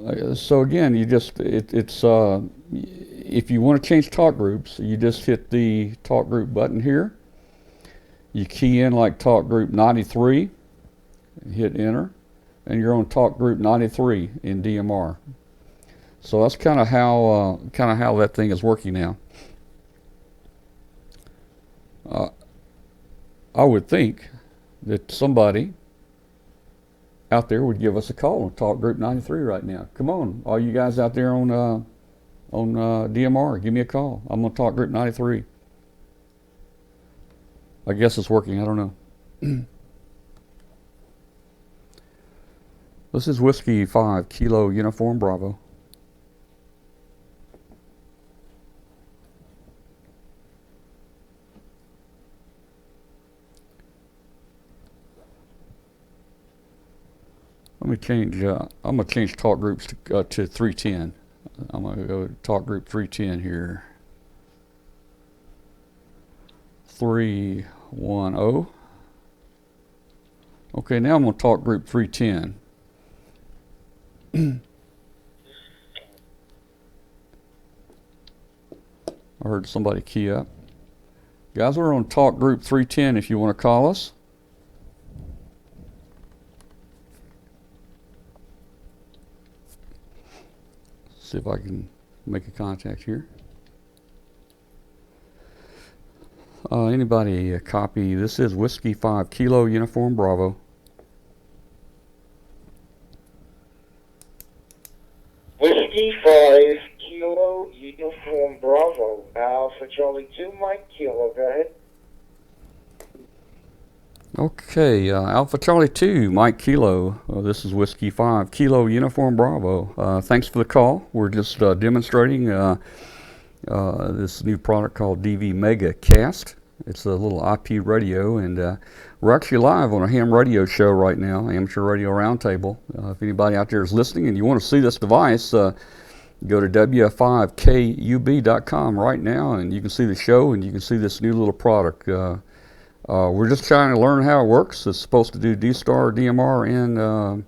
again, you just if you want to change talk groups, you just hit the talk group button here. You key in like talk group 93, hit enter, and you're on talk group 93 in DMR. So that's kind of how that thing is working now. I would think that somebody out there would give us a call on talk group 93 right now. Come on, all you guys out there on DMR, give me a call. I'm on talk group 93. I guess it's working. I don't know. This is Whiskey 5 Kilo Uniform Bravo. Let me change. I'm gonna change talk groups to 310. I'm gonna go to talk group 310 here. 310. Okay, now I'm gonna talk group 310. I heard somebody key up. Guys, we're on talk group 310 if you want to call us. See if I can make a contact here. Anybody copy? This is Whiskey 5 Kilo Uniform Bravo. Whiskey 5 Kilo Uniform Bravo. Alpha Charlie 2 Mike Kilo. Go ahead. Okay, Alpha Charlie 2, Mike Kilo. This is Whiskey 5, Kilo Uniform Bravo. Thanks for the call. We're just demonstrating this new product called DVMEGA Cast. It's a little IP radio, and we're actually live on a ham radio show right now, Amateur Radio Roundtable. If anybody out there is listening and you want to see this device, go to wf5kub.com right now, and you can see the show and you can see this new little product. We're just trying to learn how it works. It's supposed to do D-Star DMR and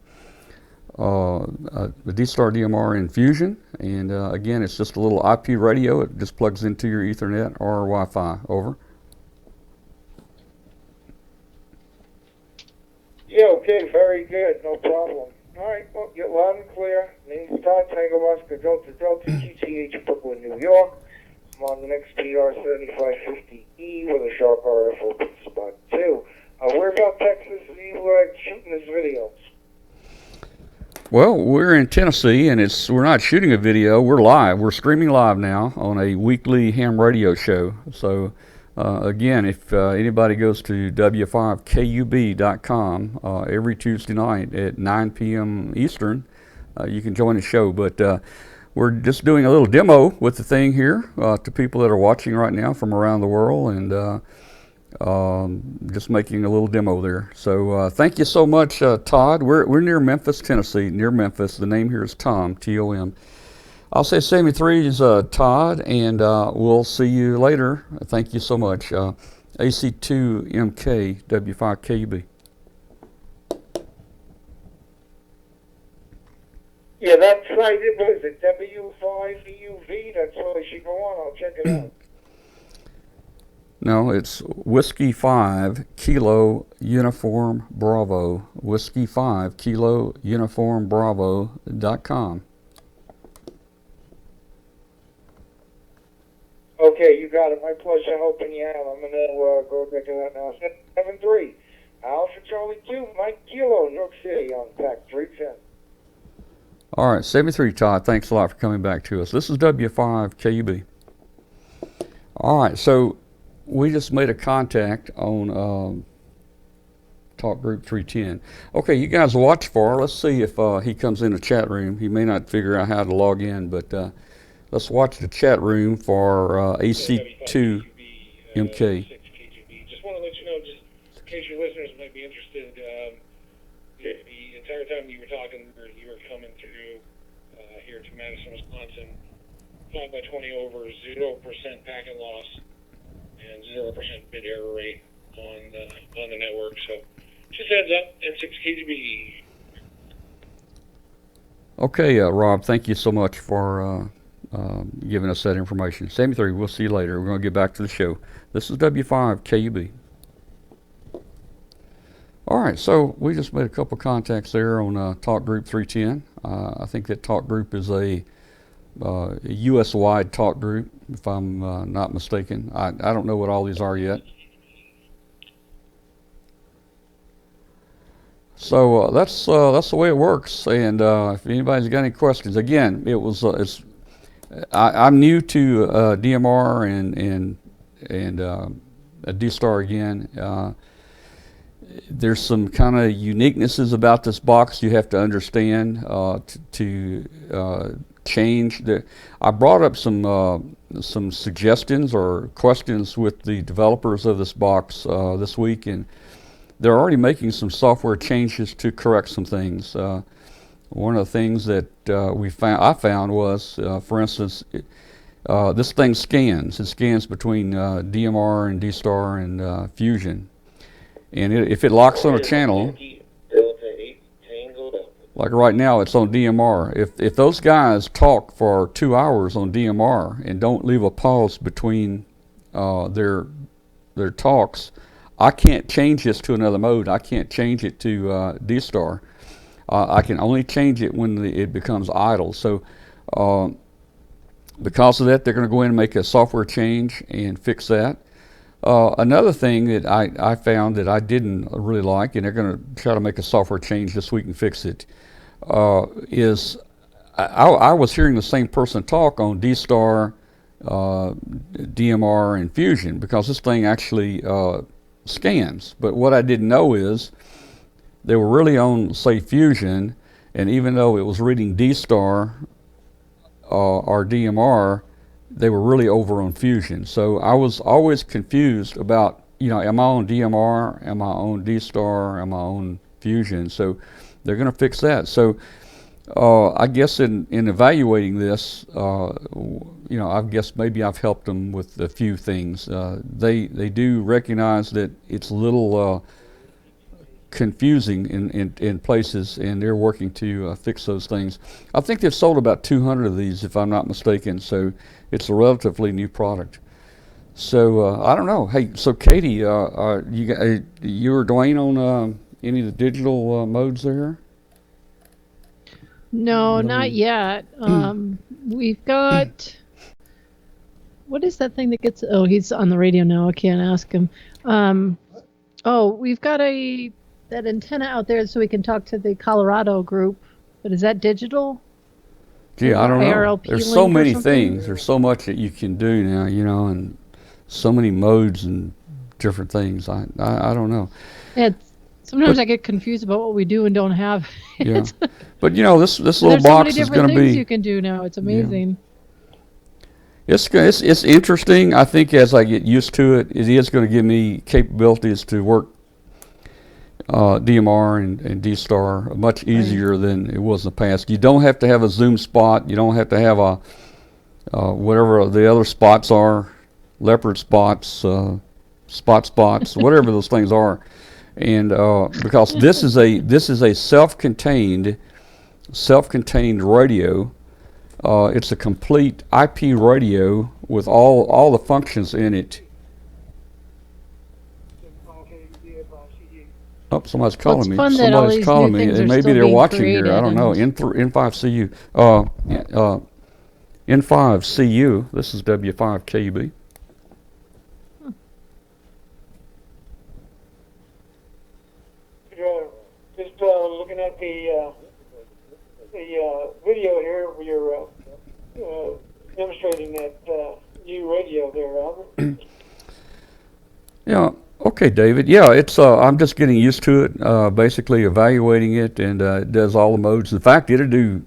D-Star DMR in Fusion, and again, it's just a little IP radio. It just plugs into your Ethernet or Wi-Fi. Over. Yeah, okay, very good, no problem. All right, well, you're loud and clear. Name's Todd, Tango Oscar Delta Delta, GTH, Brooklyn, New York. I'm on the next TR7550E with a sharp RF open spot 2. Where about Texas are you shooting this video? Well, we're in Tennessee, and we're not shooting a video. We're live. We're streaming live now on a weekly ham radio show. So, again, if anybody goes to w5kub.com every Tuesday night at 9 p.m. Eastern, you can join the show. But we're just doing a little demo with the thing here to people that are watching right now from around the world, and just making a little demo there. So thank you so much, Todd. We're near Memphis, Tennessee, near Memphis. The name here is Tom, T-O-M. I'll say 73 is Todd, and we'll see you later. Thank you so much. AC2MK, W5KUB. Yeah, that's right. What is it? W5EUV? That's what I should go on. I'll check it out. No, it's Whiskey 5 Kilo Uniform Bravo. Whiskey 5 Kilo Uniform Bravo.com. Okay, you got it. My pleasure helping you out. I'm going to go check it out now. 73. Alpha Charlie 2, Mike Kilo, New York City on Pack 310. All right, 73, Todd. Thanks a lot for coming back to us. This is W5KUB. All right, so we just made a contact on Talk Group 310. Okay, you guys watch for. Let's see if he comes in the chat room. He may not figure out how to log in, but let's watch the chat room for AC2MK. Just want to let you know, just in case your listeners might be interested, the entire time you were talking, you were coming through here to Madison, Wisconsin, 5x20 over, 0% packet loss, and 0% bit error rate on the network. So just heads up, and 6 KGB. Okay, Rob, thank you so much for giving us that information. 73, we'll see you later. We're going to get back to the show. This is W5KUB. All right, so we just made a couple contacts there on Talk Group 310. I think that Talk Group is a U.S.-wide talk group, if I'm not mistaken. I don't know what all these are yet. So that's the way it works. And if anybody's got any questions, again, it was I'm new to DMR and D-Star again. There's some kind of uniquenesses about this box you have to understand to change. I brought up some suggestions or questions with the developers of this box this week, and they're already making some software changes to correct some things. One of the things that I found was, for instance, this thing scans. It scans between DMR and D-Star and Fusion. And if it locks on a channel, like right now it's on DMR, if those guys talk for 2 hours on DMR and don't leave a pause between their talks, I can't change this to another mode. I can't change it to D-Star. I can only change it when it becomes idle. So because of that, they're going to go in and make a software change and fix that. Another thing that I found that I didn't really like, and they're going to try to make a software change this week and fix it, is I was hearing the same person talk on D-Star, DMR, and Fusion, because this thing actually scans. But what I didn't know is they were really on, say, Fusion, and even though it was reading D-Star or DMR, they were really over on Fusion. So I was always confused about, am I on DMR, am I on D-Star, am I on Fusion? So they're going to fix that. So I guess in evaluating this, I guess maybe I've helped them with a few things. They do recognize that it's a little confusing in places, and they're working to fix those things. I think they've sold about 200 of these, if I'm not mistaken, so it's a relatively new product. So I don't know. Hey, so Katie, you or Dwayne on any of the digital modes there? No, not yet. We've got, what is that thing that gets, he's on the radio now, I can't ask him. We've got that antenna out there so we can talk to the Colorado group, but is that digital? Gee, I don't know. ARLP There's so many things. There's so much that you can do now, and so many modes and different things. I don't know. Sometimes I get confused about what we do and don't have. Yeah, but this little box is going to be. There's so many different things you can do now. It's amazing. Yeah. It's interesting. I think as I get used to it, it is going to give me capabilities to work DMR and D-Star much easier than it was in the past. You don't have to have a zoom spot. You don't have to have a whatever the other spots are, leopard spots, spots, whatever those things are. And because this is a self-contained radio. It's a complete IP radio with all the functions in it. Oh, somebody's calling me. Somebody's calling me, and maybe they're watching here. I don't know. N5CU. N5CU. This is W5KUB. Just looking at the video here, where you're demonstrating that new radio there, Albert. Yeah. Okay, David. Yeah, it's. I'm just getting used to it. Basically, evaluating it, and it does all the modes. In fact, it'll do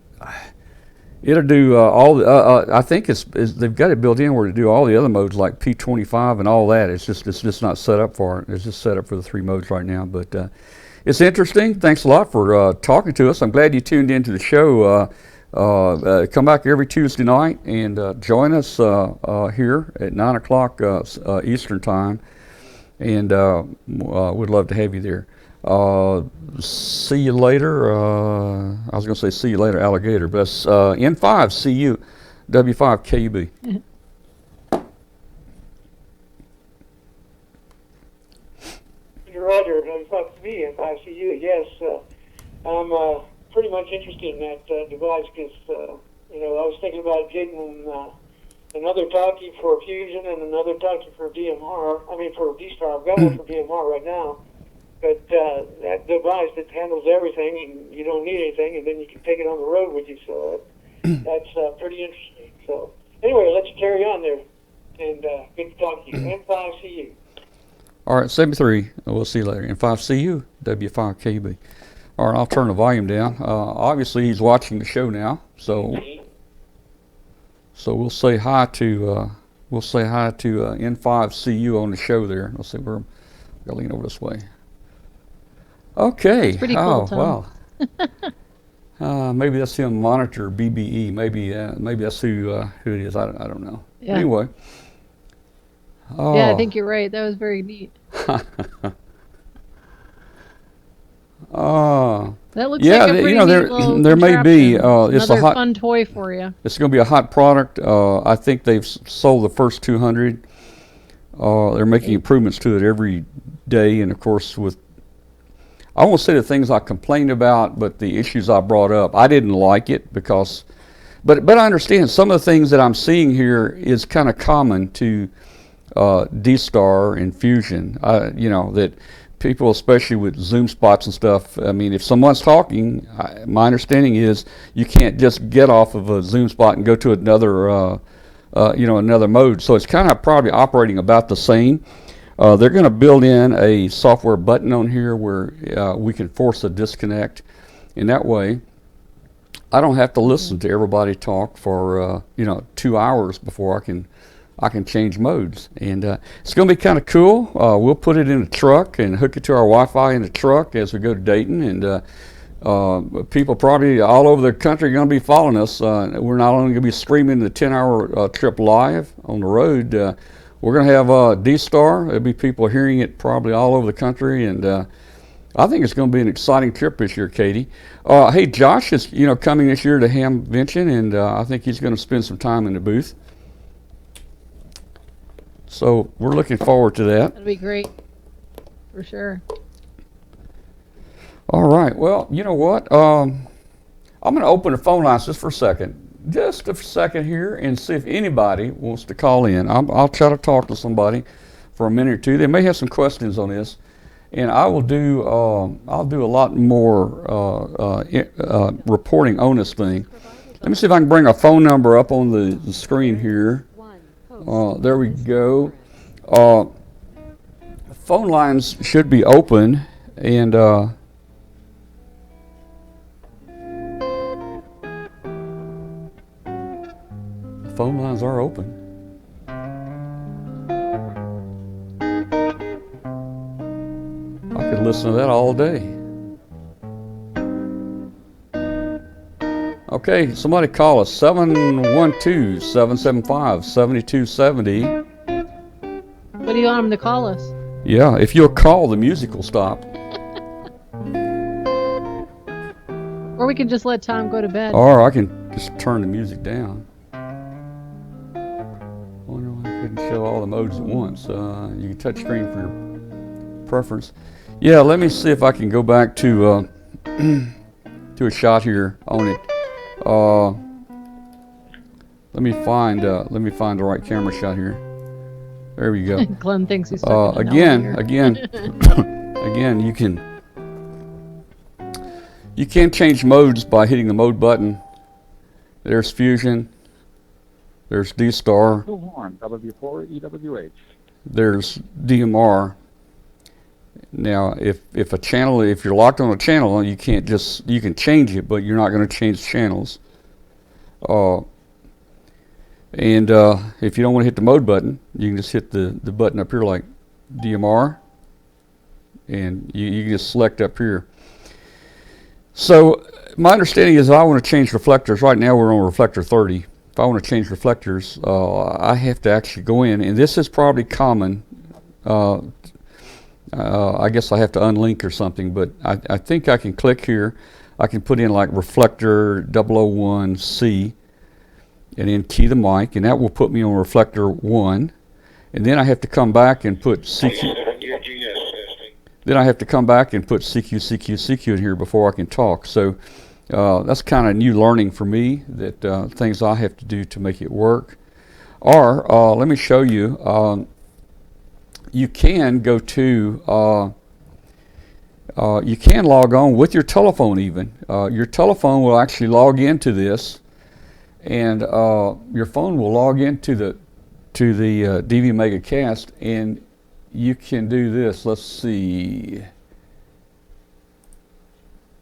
all. I think they've got it built in where to do all the other modes like P25 and all that. It's just not set up for it. It's just set up for the 3 modes right now. But it's interesting. Thanks a lot for talking to us. I'm glad you tuned into the show. Come back every Tuesday night and join us here at 9 o'clock Eastern Time. And we'd love to have you there. See you later. I was going to say see you later, alligator, but it's N5CU, W5KUB. Roger, W5KUB, N5CU. Yes, I'm pretty much interested in that device because I was thinking about getting another talkie for Fusion and another talkie for DMR. I mean, for D-Star. I've got one for DMR right now. But that device that handles everything, and you don't need anything, and then you can take it on the road with you. So that's pretty interesting. So anyway, I'll let you carry on there. And good to talk to you. N5CU. All right, 73. We'll see you later. N5CU, W5KUB. All right, I'll turn the volume down. Obviously, he's watching the show now, so we'll say hi to N5CU on the show there. Let's see, we're gonna lean over this way. Okay. That's pretty cool, Tom. Wow. Maybe that's him. Monitor BBE. Maybe that's who it is. I don't know. Yeah. Anyway. Yeah, I think you're right. That was very neat. That looks like a pretty neat little there may be it's another fun toy for you. It's going to be a hot product. I think they've sold the first 200. They're making improvements to it every day, and of course, I won't say the things I complained about, but the issues I brought up. I didn't like it because, but I understand some of the things that I'm seeing here is kind of common to D-Star and Fusion. That people, especially with Zoom spots and stuff, I mean, if someone's talking, my understanding is you can't just get off of a Zoom spot and go to another, another mode. So it's kind of probably operating about the same. They're going to build in a software button on here where we can force a disconnect. In that way, I don't have to listen to everybody talk for 2 hours before I can change modes. And it's going to be kind of cool. We'll put it in a truck and hook it to our Wi-Fi in the truck as we go to Dayton. And people probably all over the country are going to be following us. We're not only going to be streaming the 10-hour trip live on the road, we're going to have D-Star. There'll be people hearing it probably all over the country. And I think it's going to be an exciting trip this year, Katie. Hey, Josh is coming this year to Hamcation, and I think he's going to spend some time in the booth. So we're looking forward to that. That'll be great, for sure. All right. Well, you know what? I'm going to open the phone lines just a second here, and see if anybody wants to call in. I'll try to talk to somebody for a minute or two. They may have some questions on this, and I'll do a lot more reporting on this thing. Let me see if I can bring a phone number up on the screen here. There we go. Phone lines should be open, and the phone lines are open. I could listen to that all day. Okay, somebody call us, 712-775-7270. What do you want them to call us? Yeah, if you'll call, the music will stop. Or we can just let Tom go to bed. Or I can just turn the music down. I wonder why I couldn't show all the modes at once. You can touch screen for your preference. Yeah, let me see if I can go back to to a shot here on it. Let me find the right camera shot here. There we go. Glenn thinks he's again, you can change modes by hitting the mode button. There's Fusion. There's D-Star. W4EWH. There's DMR. Now, if you're locked on a channel, you can change it, but you're not going to change channels. And if you don't want to hit the mode button, you can just hit the button up here like DMR, and you can just select up here. So my understanding is I want to change reflectors. Right now we're on reflector 30. If I want to change reflectors, I have to actually go in, and this is probably common. I guess I have to unlink or something, but I think I can click here. I can put in like reflector 001C and then key the mic, and that will put me on reflector 1. And then I have to come back and put CQ. Then I have to come back and put CQ in here before I can talk. So that's kind of new learning for me, that things I have to do to make it work. Or let me show you. You can go to, you can log on with your telephone even. Your telephone will actually log into this, and your phone will log into the DVMEGA Cast, and you can do this. Let's see.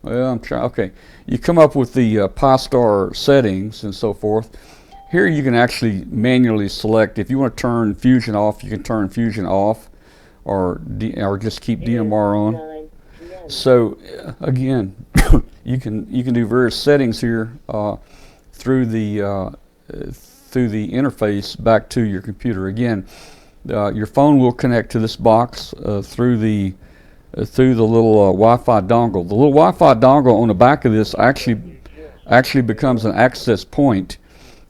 Well, I'm trying. Okay, you come up with the Pi-Star settings and so forth. Here you can actually manually select. If you want to turn Fusion off, you can turn Fusion off, or just keep DMR on. So again, you can do various settings here through the interface back to your computer. Again, your phone will connect to this box through the little Wi-Fi dongle. The little Wi-Fi dongle on the back of this actually becomes an access point,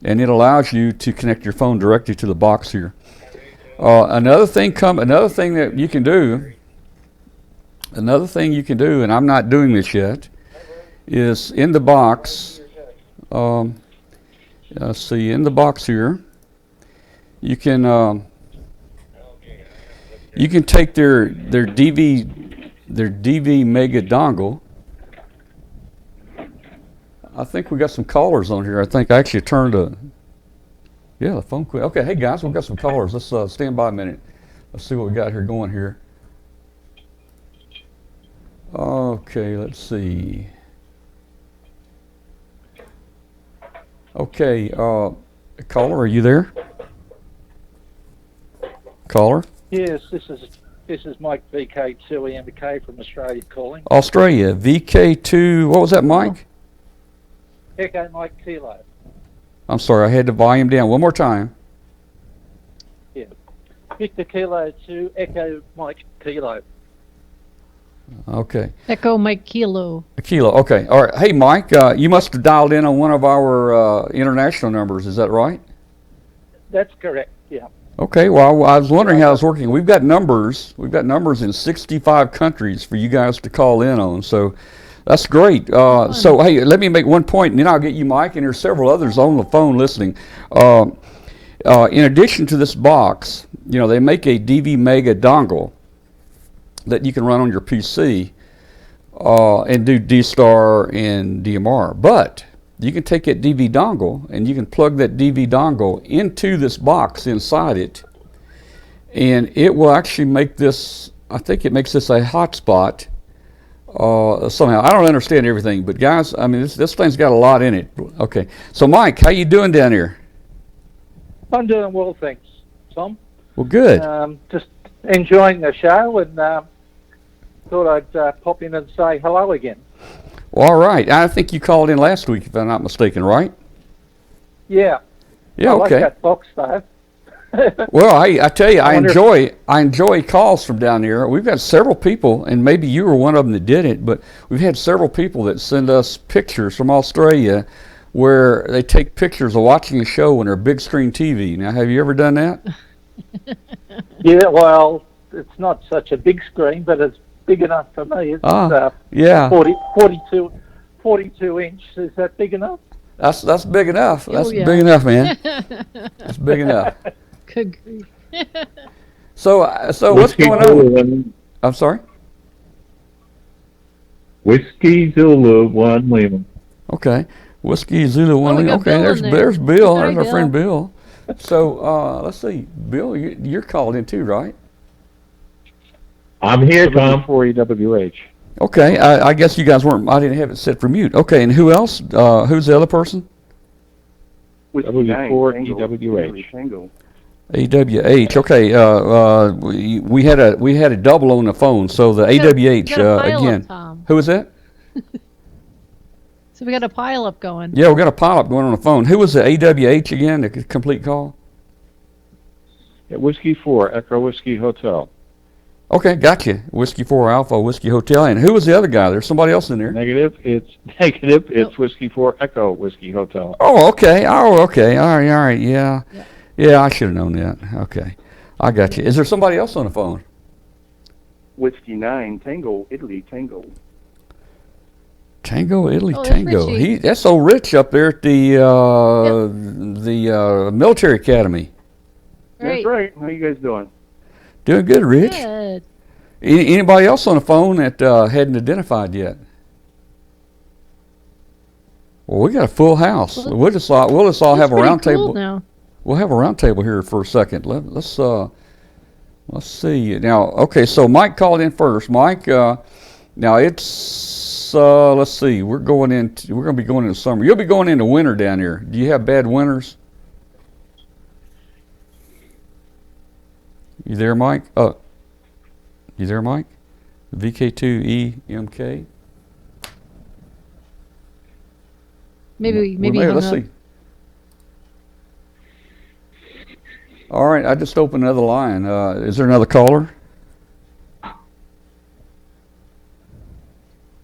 and it allows you to connect your phone directly to the box here. Another thing that you can do, and I'm not doing this yet, is in the box. See, in the box here, you can take their DVMEGA dongle. I think we got some callers on here. I think I actually turned the phone quit. Okay, hey guys, we've got some callers. Let's stand by a minute. Let's see what we got here going here. Okay, let's see. Okay, caller, are you there? Caller? Yes, this is Mike VK2 EMK from Australia calling. Australia, VK2, what was that, Mike? Echo Mike Kilo. I'm sorry, I had the volume down. One more time. Yeah. Victor Kilo 2, Echo Mike Kilo. Okay. Echo Mike Kilo. Kilo, okay. All right. Hey, Mike, you must have dialed in on one of our international numbers. Is that right? That's correct, yeah. Okay, well, I was wondering how it's working. We've got numbers. We've got numbers in 65 countries for you guys to call in on, so that's great. So, hey, let me make one point, and then I'll get you, Mike, and there's several others on the phone listening. In addition to this box, you know, they make a DVMEGA dongle that you can run on your PC and do D-Star and DMR. But you can take that DV dongle and you can plug that DV dongle into this box inside it, and it will actually make this, I think it makes this a hotspot somehow. I don't understand everything, but guys, I mean, this thing's got a lot in it. Okay, so Mike, how you doing down here? I'm doing well, thanks, Tom. Well, good. Just enjoying the show, and thought I'd pop in and say hello again. Well, all right. I think you called in last week, if I'm not mistaken, right? Yeah. Yeah, I okay. like that box, though. Well, I tell you, I enjoy calls from down there. We've got several people, and maybe you were one of them that did it, but we've had several people that send us pictures from Australia where they take pictures of watching a show on their big screen TV. Now, have you ever done that? Yeah, well, it's not such a big screen, but it's big enough for me. It's yeah. 42 inch. Is that big enough? That's big enough. That's yeah. big enough, man. That's big enough. Good grief. So what's going on? I'm sorry? Whiskey Zulu 1 Lima. Okay. Whiskey Zulu 1 Lima. Okay, there's Bill. There's our friend Bill. So let's see. Bill, you're called in too, right? I'm here, Tom. For EWH. Okay, I guess you guys weren't. I didn't have it set for mute. Okay, and who else? Who's the other person? W4 EWH. AWH. Okay, we had a double on the phone. So the AWH again. Tom. Who was that? So we got a pile up going. Yeah, we got a pile up going on the phone. Who was the AWH again? The complete call. Whiskey 4 Echo Whiskey Hotel. Okay, gotcha. Whiskey 4 Alpha Whiskey Hotel. And who was the other guy? There's somebody else in there. Negative. It's Whiskey 4 Echo Whiskey Hotel. Oh, okay. All right. Yeah, I should have known that. Okay, I got you. Is there somebody else on the phone? Whiskey 9 Tango Italy Tango. Tango Italy Tango. That's so rich up there at the military academy. Right. That's right. How you guys doing? Doing good, Rich. Good. Anybody else on the phone that hadn't identified yet? Well, we got a full house. We'll just all have a round table. Now. We'll have a round table here for a second. Let's see now. Okay, so Mike called in first. Mike, now it's let's see. We're going to be going into summer. You'll be going into winter down here. Do you have bad winters? You there, Mike? You there, Mike? VK2EMK. Maybe let's see. All right, I just opened another line. Is there another caller?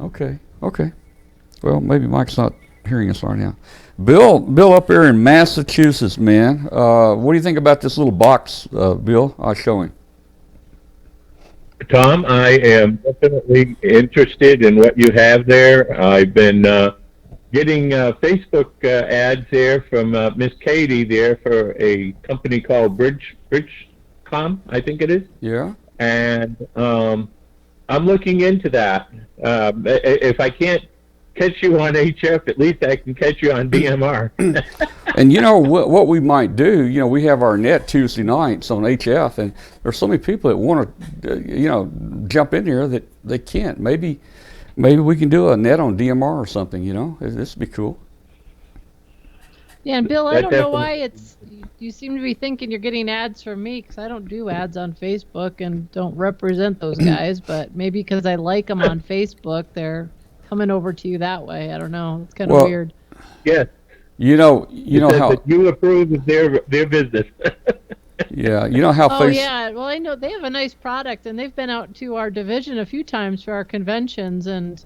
Okay. Well, maybe Mike's not hearing us right now. Bill up there in Massachusetts, man. What do you think about this little box, Bill? I'll show him. Tom, I am definitely interested in what you have there. I've been getting Facebook ads there from Miss Katie there for a company called Bridgecom, I think it is. Yeah. And I'm looking into that. If I can't catch you on HF, at least I can catch you on DMR. And you know what we might do, you know, we have our net Tuesday nights on HF, and there's so many people that want to, you know, jump in here that they can't. Maybe we can do a net on DMR or something, you know. This would be cool. Yeah, and Bill, I don't know why you seem to be thinking you're getting ads from me, because I don't do ads on Facebook and don't represent those guys, but maybe because I like them on Facebook, they're coming over to you that way. I don't know. It's kind of weird. Yes. You know how you approve of their business. Yeah, you know how. Yeah. Well, I know they have a nice product, and they've been out to our division a few times for our conventions, and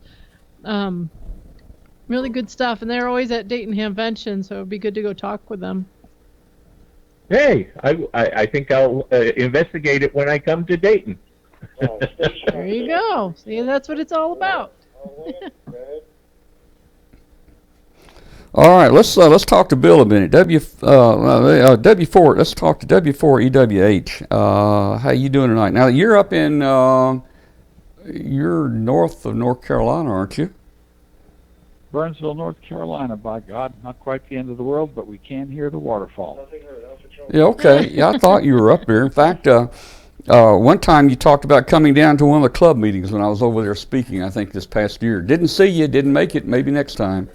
really good stuff. And they're always at Dayton Hamvention, so it'd be good to go talk with them. Hey, I think I'll investigate it when I come to Dayton. There you go. See, that's what it's all about. All right, let's talk to Bill a minute. W4. Let's talk to W4EWH. How you doing tonight? Now you're up in you're north of North Carolina, aren't you? Burnsville, North Carolina. By God, not quite the end of the world, but we can hear the waterfall. Yeah. Okay. Yeah, I thought you were up there. In fact, one time you talked about coming down to one of the club meetings when I was over there speaking. I think this past year. Didn't see you. Didn't make it. Maybe next time.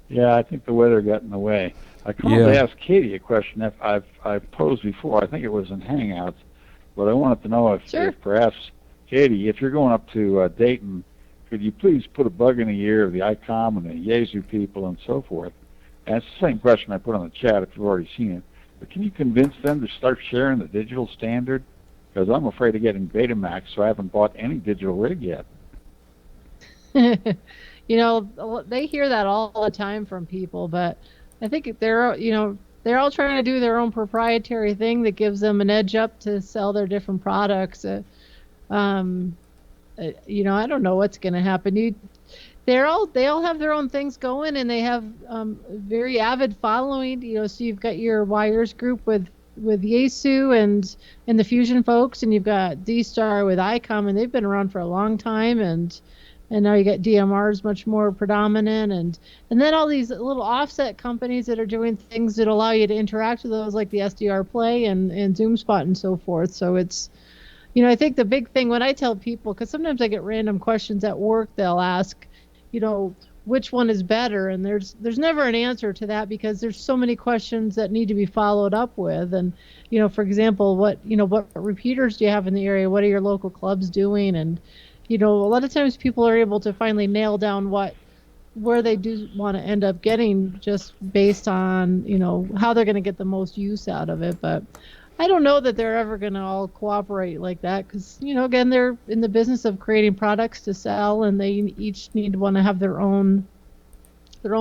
Yeah, I think the weather got in the way. I called to ask Katie a question that I've posed before. I think it was in Hangouts, but I wanted to know if perhaps, Katie, if you're going up to Dayton, could you please put a bug in the ear of the Icom and the Yazoo people and so forth? And it's the same question I put on the chat if you've already seen it. But can you convince them to start sharing the digital standard? Because I'm afraid of getting Betamax, so I haven't bought any digital rig yet. You know, they hear that all the time from people, but I think they're all trying to do their own proprietary thing that gives them an edge up to sell their different products. You know, I don't know what's going to happen. They all have their own things going, and they have very avid following. You know, so you've got your Wires group with Yasu and the Fusion folks, and you've got D-Star with Icom, and they've been around for a long time, and now you got DMR's much more predominant, and then all these little offset companies that are doing things that allow you to interact with those, like the SDR Play and ZoomSpot and so forth. So it's, you know, I think the big thing when I tell people, because sometimes I get random questions at work, they'll ask, you know, which one is better, and there's never an answer to that because there's so many questions that need to be followed up with. And, you know, for example, what repeaters do you have in the area? What are your local clubs doing? And, you know, a lot of times people are able to finally nail down where they do want to end up getting just based on, you know, how they're going to get the most use out of it. But I don't know that they're ever going to all cooperate like that because, you know, again, they're in the business of creating products to sell, and they each need to want to have their own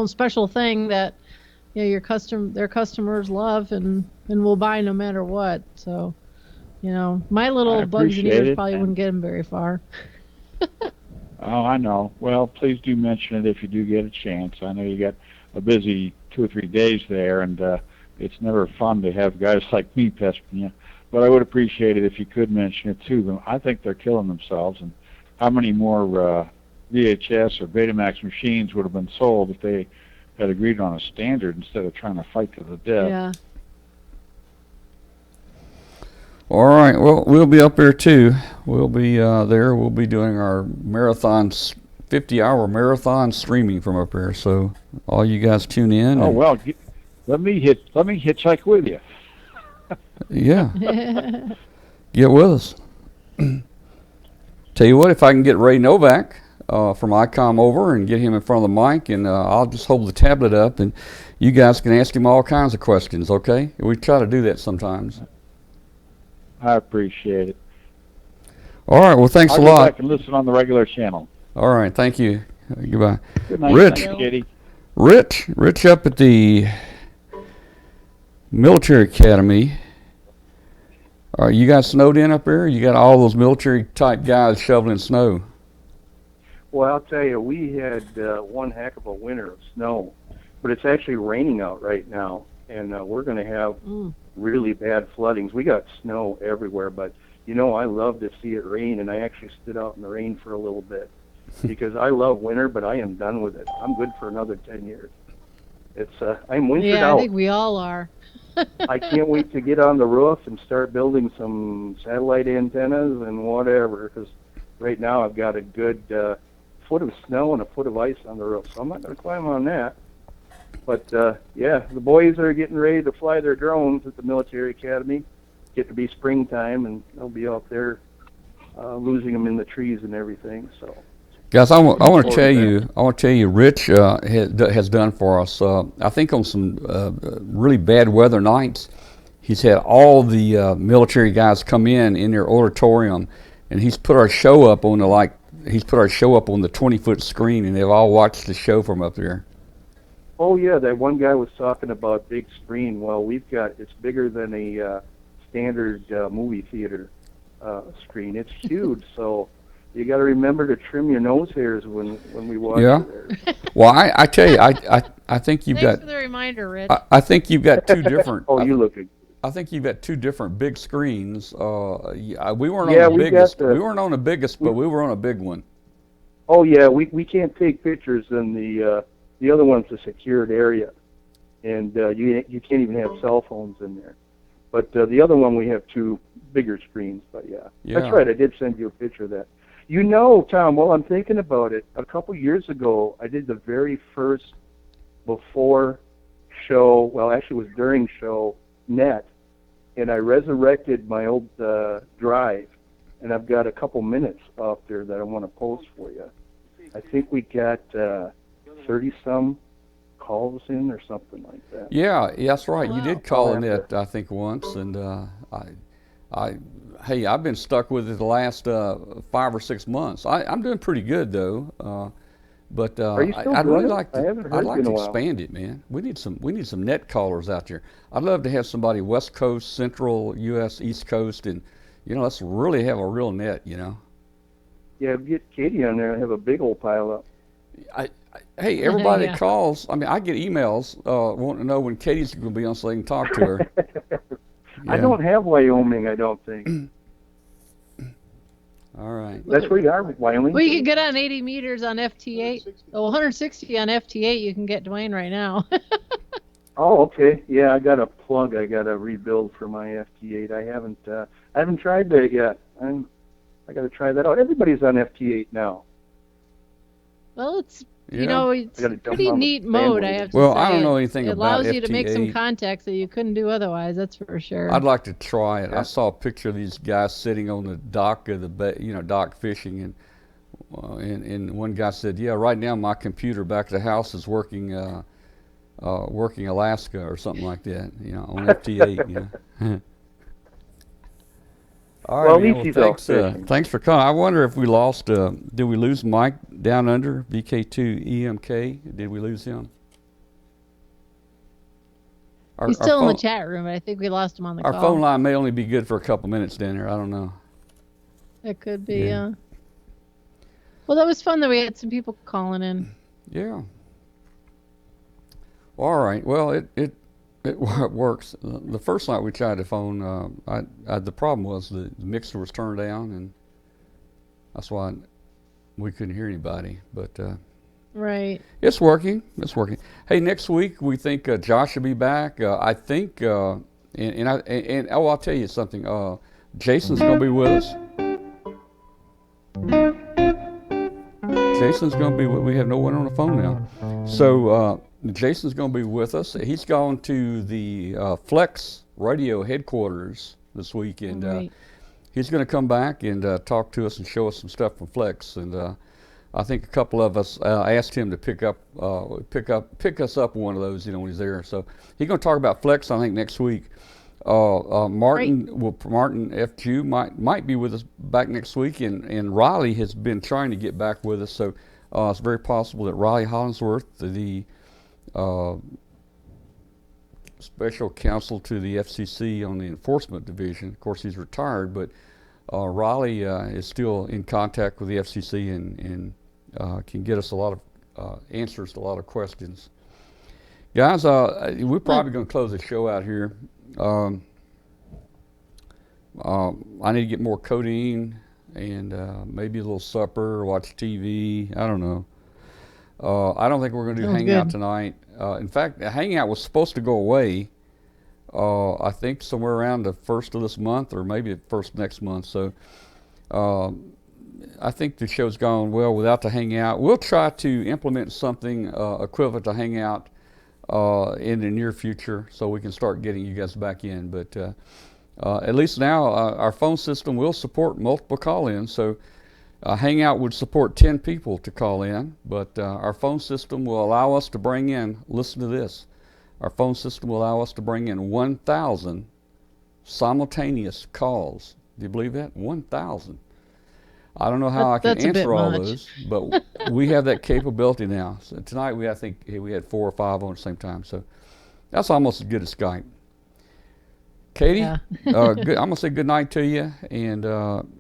special thing that, you know, their customers love and will buy no matter what. So, you know, my little bugs in ears probably wouldn't get them very far. Oh, I know. Well, please do mention it if you do get a chance. I know you got a busy 2 or 3 days there, and it's never fun to have guys like me pestering you. But I would appreciate it if you could mention it to them. I think they're killing themselves. And how many more VHS or Betamax machines would have been sold if they had agreed on a standard instead of trying to fight to the death? Yeah. All right. Well, we'll be up there too. We'll be there. We'll be doing our 50-hour marathon streaming from up there. So all you guys tune in. Oh well, let me hitchhike with you. Yeah. Get with us. Tell you what, if I can get Ray Novak from Icom over and get him in front of the mic, and I'll just hold the tablet up, and you guys can ask him all kinds of questions. Okay? We try to do that sometimes. I appreciate it. All right. Well, thanks a lot. I'll go back and listen on the regular channel. All right. Thank you. Goodbye. Good night. Rich. Thanks, Katie. Rich up at the Military Academy. Are you guys snowed in up there? You got all those military type guys shoveling snow. Well, I'll tell you, we had one heck of a winter of snow, but it's actually raining out right now, and we're going to have really bad floodings. We got snow everywhere, but, you know, I love to see it rain, and I actually stood out in the rain for a little bit. because I love winter, but I am done with it. I'm good for another 10 years. It's I'm wintered out. Yeah, I think we all are. I can't wait to get on the roof and start building some satellite antennas and whatever, because right now I've got a good foot of snow and a foot of ice on the roof, so I'm not going to climb on that. But, yeah, the boys are getting ready to fly their drones at the military academy. Get to be springtime, and they'll be out there losing them in the trees and everything. So, guys, I want to tell you, Rich has done for us. I think on some really bad weather nights, he's had all the military guys come in their auditorium, and he's put our show up on the 20-foot screen, and they've all watched the show from up there. Oh yeah, that one guy was talking about big screen. Well, it's bigger than a standard movie theater screen. It's huge, so you got to remember to trim your nose hairs when we watch it there. Well, I tell you, I think you've Thanks got. for the reminder, Rich. I think you've got two different. You look good. I think you've got two different big screens. We weren't on the biggest. We weren't on the biggest, but we were on a big one. Oh yeah, we can't take pictures in the other one's a secured area, and you can't even have cell phones in there. But the other one, we have two bigger screens. But yeah, that's right. I did send you a picture of that. You know, Tom, while I'm thinking about it, a couple years ago, I did the very first before show, well, actually it was during show, net, and I resurrected my old drive, and I've got a couple minutes off there that I want to post for you. I think we got 30-some calls in or something like that. Yeah, that's right. Wow. You did call in it, I think, once, and I've been stuck with it the last 5 or 6 months. I'm doing pretty good though, but I'd really like to expand it, man. We need some net callers out there. I'd love to have somebody West Coast, Central U.S., East Coast, and let's really have a real net. Yeah, get Katie on there and have a big old pile up. Hey, everybody that calls. I mean, I get emails wanting to know when Katie's going to be on so they can talk to her. I don't have Wyoming, I don't think. All right. That's where you are, Wyoming. Well, you can get on 80 meters on FT8. 160 on FT8, you can get Dwayne right now. Oh, okay. Yeah, I got a plug. I got to rebuild for my FT8. I haven't tried that yet. I got to try that out. Everybody's on FT8 now. Well, it's it's a pretty neat mode, I have to say. Well, I don't know anything about FT8. It allows you to make some contacts that you couldn't do otherwise, that's for sure. I'd like to try it. Yeah. I saw a picture of these guys sitting on the dock of the bay, dock fishing, and one guy said, "Yeah, right now my computer back at the house is working Alaska or something like that, on FT8." All right, thanks for calling. I wonder if we lost, did we lose Mike down under, VK2 EMK? Did we lose him? He's still in the chat room, but I think we lost him on the call. Our phone line may only be good for a couple minutes down there. I don't know. It could be, yeah. Well, that was fun that we had some people calling in. Yeah. All right. Well, it works. The first night we tried the phone, the problem was the mixer was turned down, and that's why we couldn't hear anybody. But right, it's working. It's working. Hey, next week we think Josh will be back. I think, I'll tell you something. Jason's gonna be with us. Jason's gonna be. We have no one on the phone now, so. Jason's going to be with us. He's gone to the Flex Radio headquarters this week, and he's going to come back and talk to us and show us some stuff from Flex. And I think a couple of us asked him to pick us up one of those, when he's there. So he's going to talk about Flex, I think, next week. Martin F. Jew might be with us back next week, and Riley has been trying to get back with us. So it's very possible that Riley Hollingsworth, the special counsel to the FCC on the enforcement division. Of course, he's retired, but Riley is still in contact with the FCC and can get us a lot of answers to a lot of questions. Guys, we're probably going to close the show out here. I need to get more codeine and maybe a little supper, watch TV. I don't know. I don't think we're going to do Hangout tonight. In fact, the Hangout was supposed to go away, I think somewhere around the first of this month or maybe the first next month. So I think the show's gone well without the Hangout. We'll try to implement something equivalent to Hangout in the near future so we can start getting you guys back in. But at least now our phone system will support multiple call-ins. So Hangout would support 10 people to call in, but our phone system will allow us to bring in, listen to this, our phone system will allow us to bring in 1,000 simultaneous calls. Do you believe that? 1,000. I don't know how I can answer all those, but we have that capability now. So tonight I think we had 4 or 5 on at the same time, so that's almost as good as Skype. Katie, good, I'm going to say good night to you. And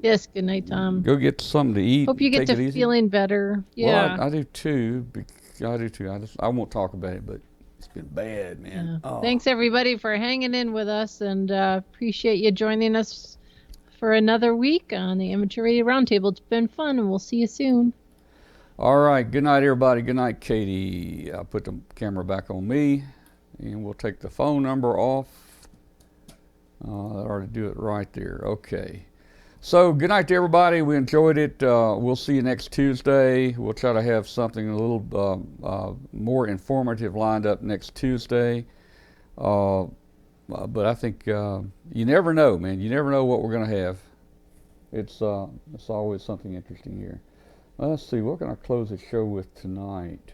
yes, good night, Tom. Go get something to eat. Hope you get to feeling better. Yeah. Well, I do too. I won't talk about it, but it's been bad, man. Yeah. Oh. Thanks, everybody, for hanging in with us, and appreciate you joining us for another week on the Amateur Radio Roundtable. It's been fun, and we'll see you soon. All right. Good night, everybody. Good night, Katie. I'll put the camera back on me, and we'll take the phone number off. I ought to do it right there. Okay. So good night to everybody. We enjoyed it. We'll see you next Tuesday. We'll try to have something a little more informative lined up next Tuesday. But I think you never know, man. You never know what we're going to have. It's always something interesting here. Let's see. What can I close the show with tonight?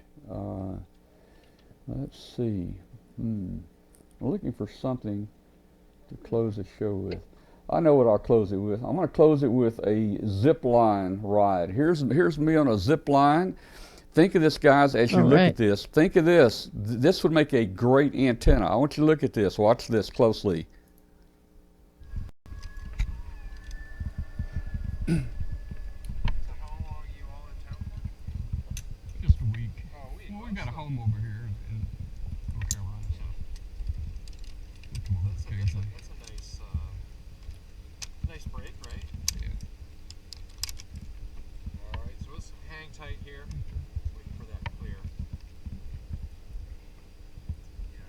Let's see. I'm looking for something to close the show with. I know what I'll close it with. I'm going to close it with a zip line ride. Here's me on a zip line. Think of this, guys, as you look at this. Think of this. This would make a great antenna. I want you to look at this. Watch this closely. So how long are you all in town? Just a week. Oh, a week. Well, we've got a home over here in North Carolina, so we come over occasionally. That's a nice break, right? Yeah. All right, so let's hang tight here. Waiting for that clear. Yeah,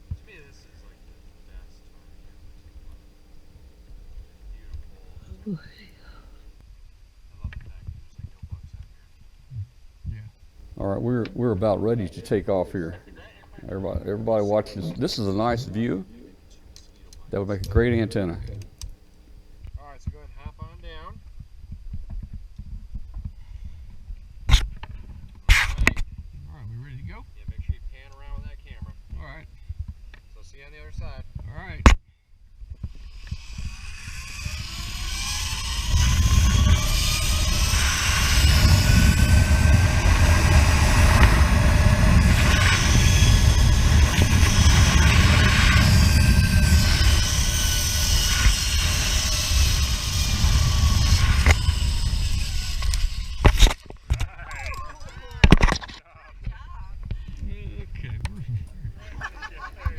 to me, this is like the best time of year. Beautiful. I love the fact that there's like no bugs out here. Yeah. All right, we're about ready to take off here. Everybody watch this. This is a nice view. That would make a great antenna. All right, so go ahead and hop on down. All right, we ready to go? Yeah, make sure you pan around with that camera. All right. So see you on the other side. All right.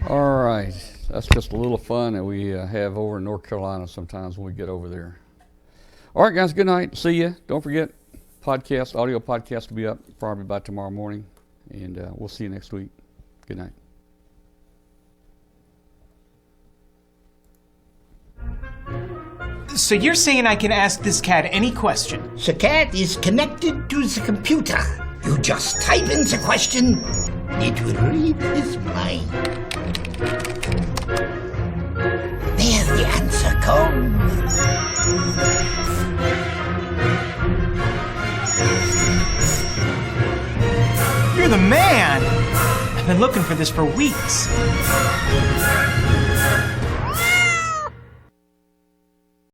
All right, that's just a little fun that we have over in North Carolina sometimes when we get over there. All right, guys, good night. See ya. Don't forget, audio podcast will be up probably by tomorrow morning, and we'll see you next week. Good night. So you're saying I can ask this cat any question? The cat is connected to the computer. You just type in the question, it will read his mind. There the answer comes. You're the man! I've been looking for this for weeks.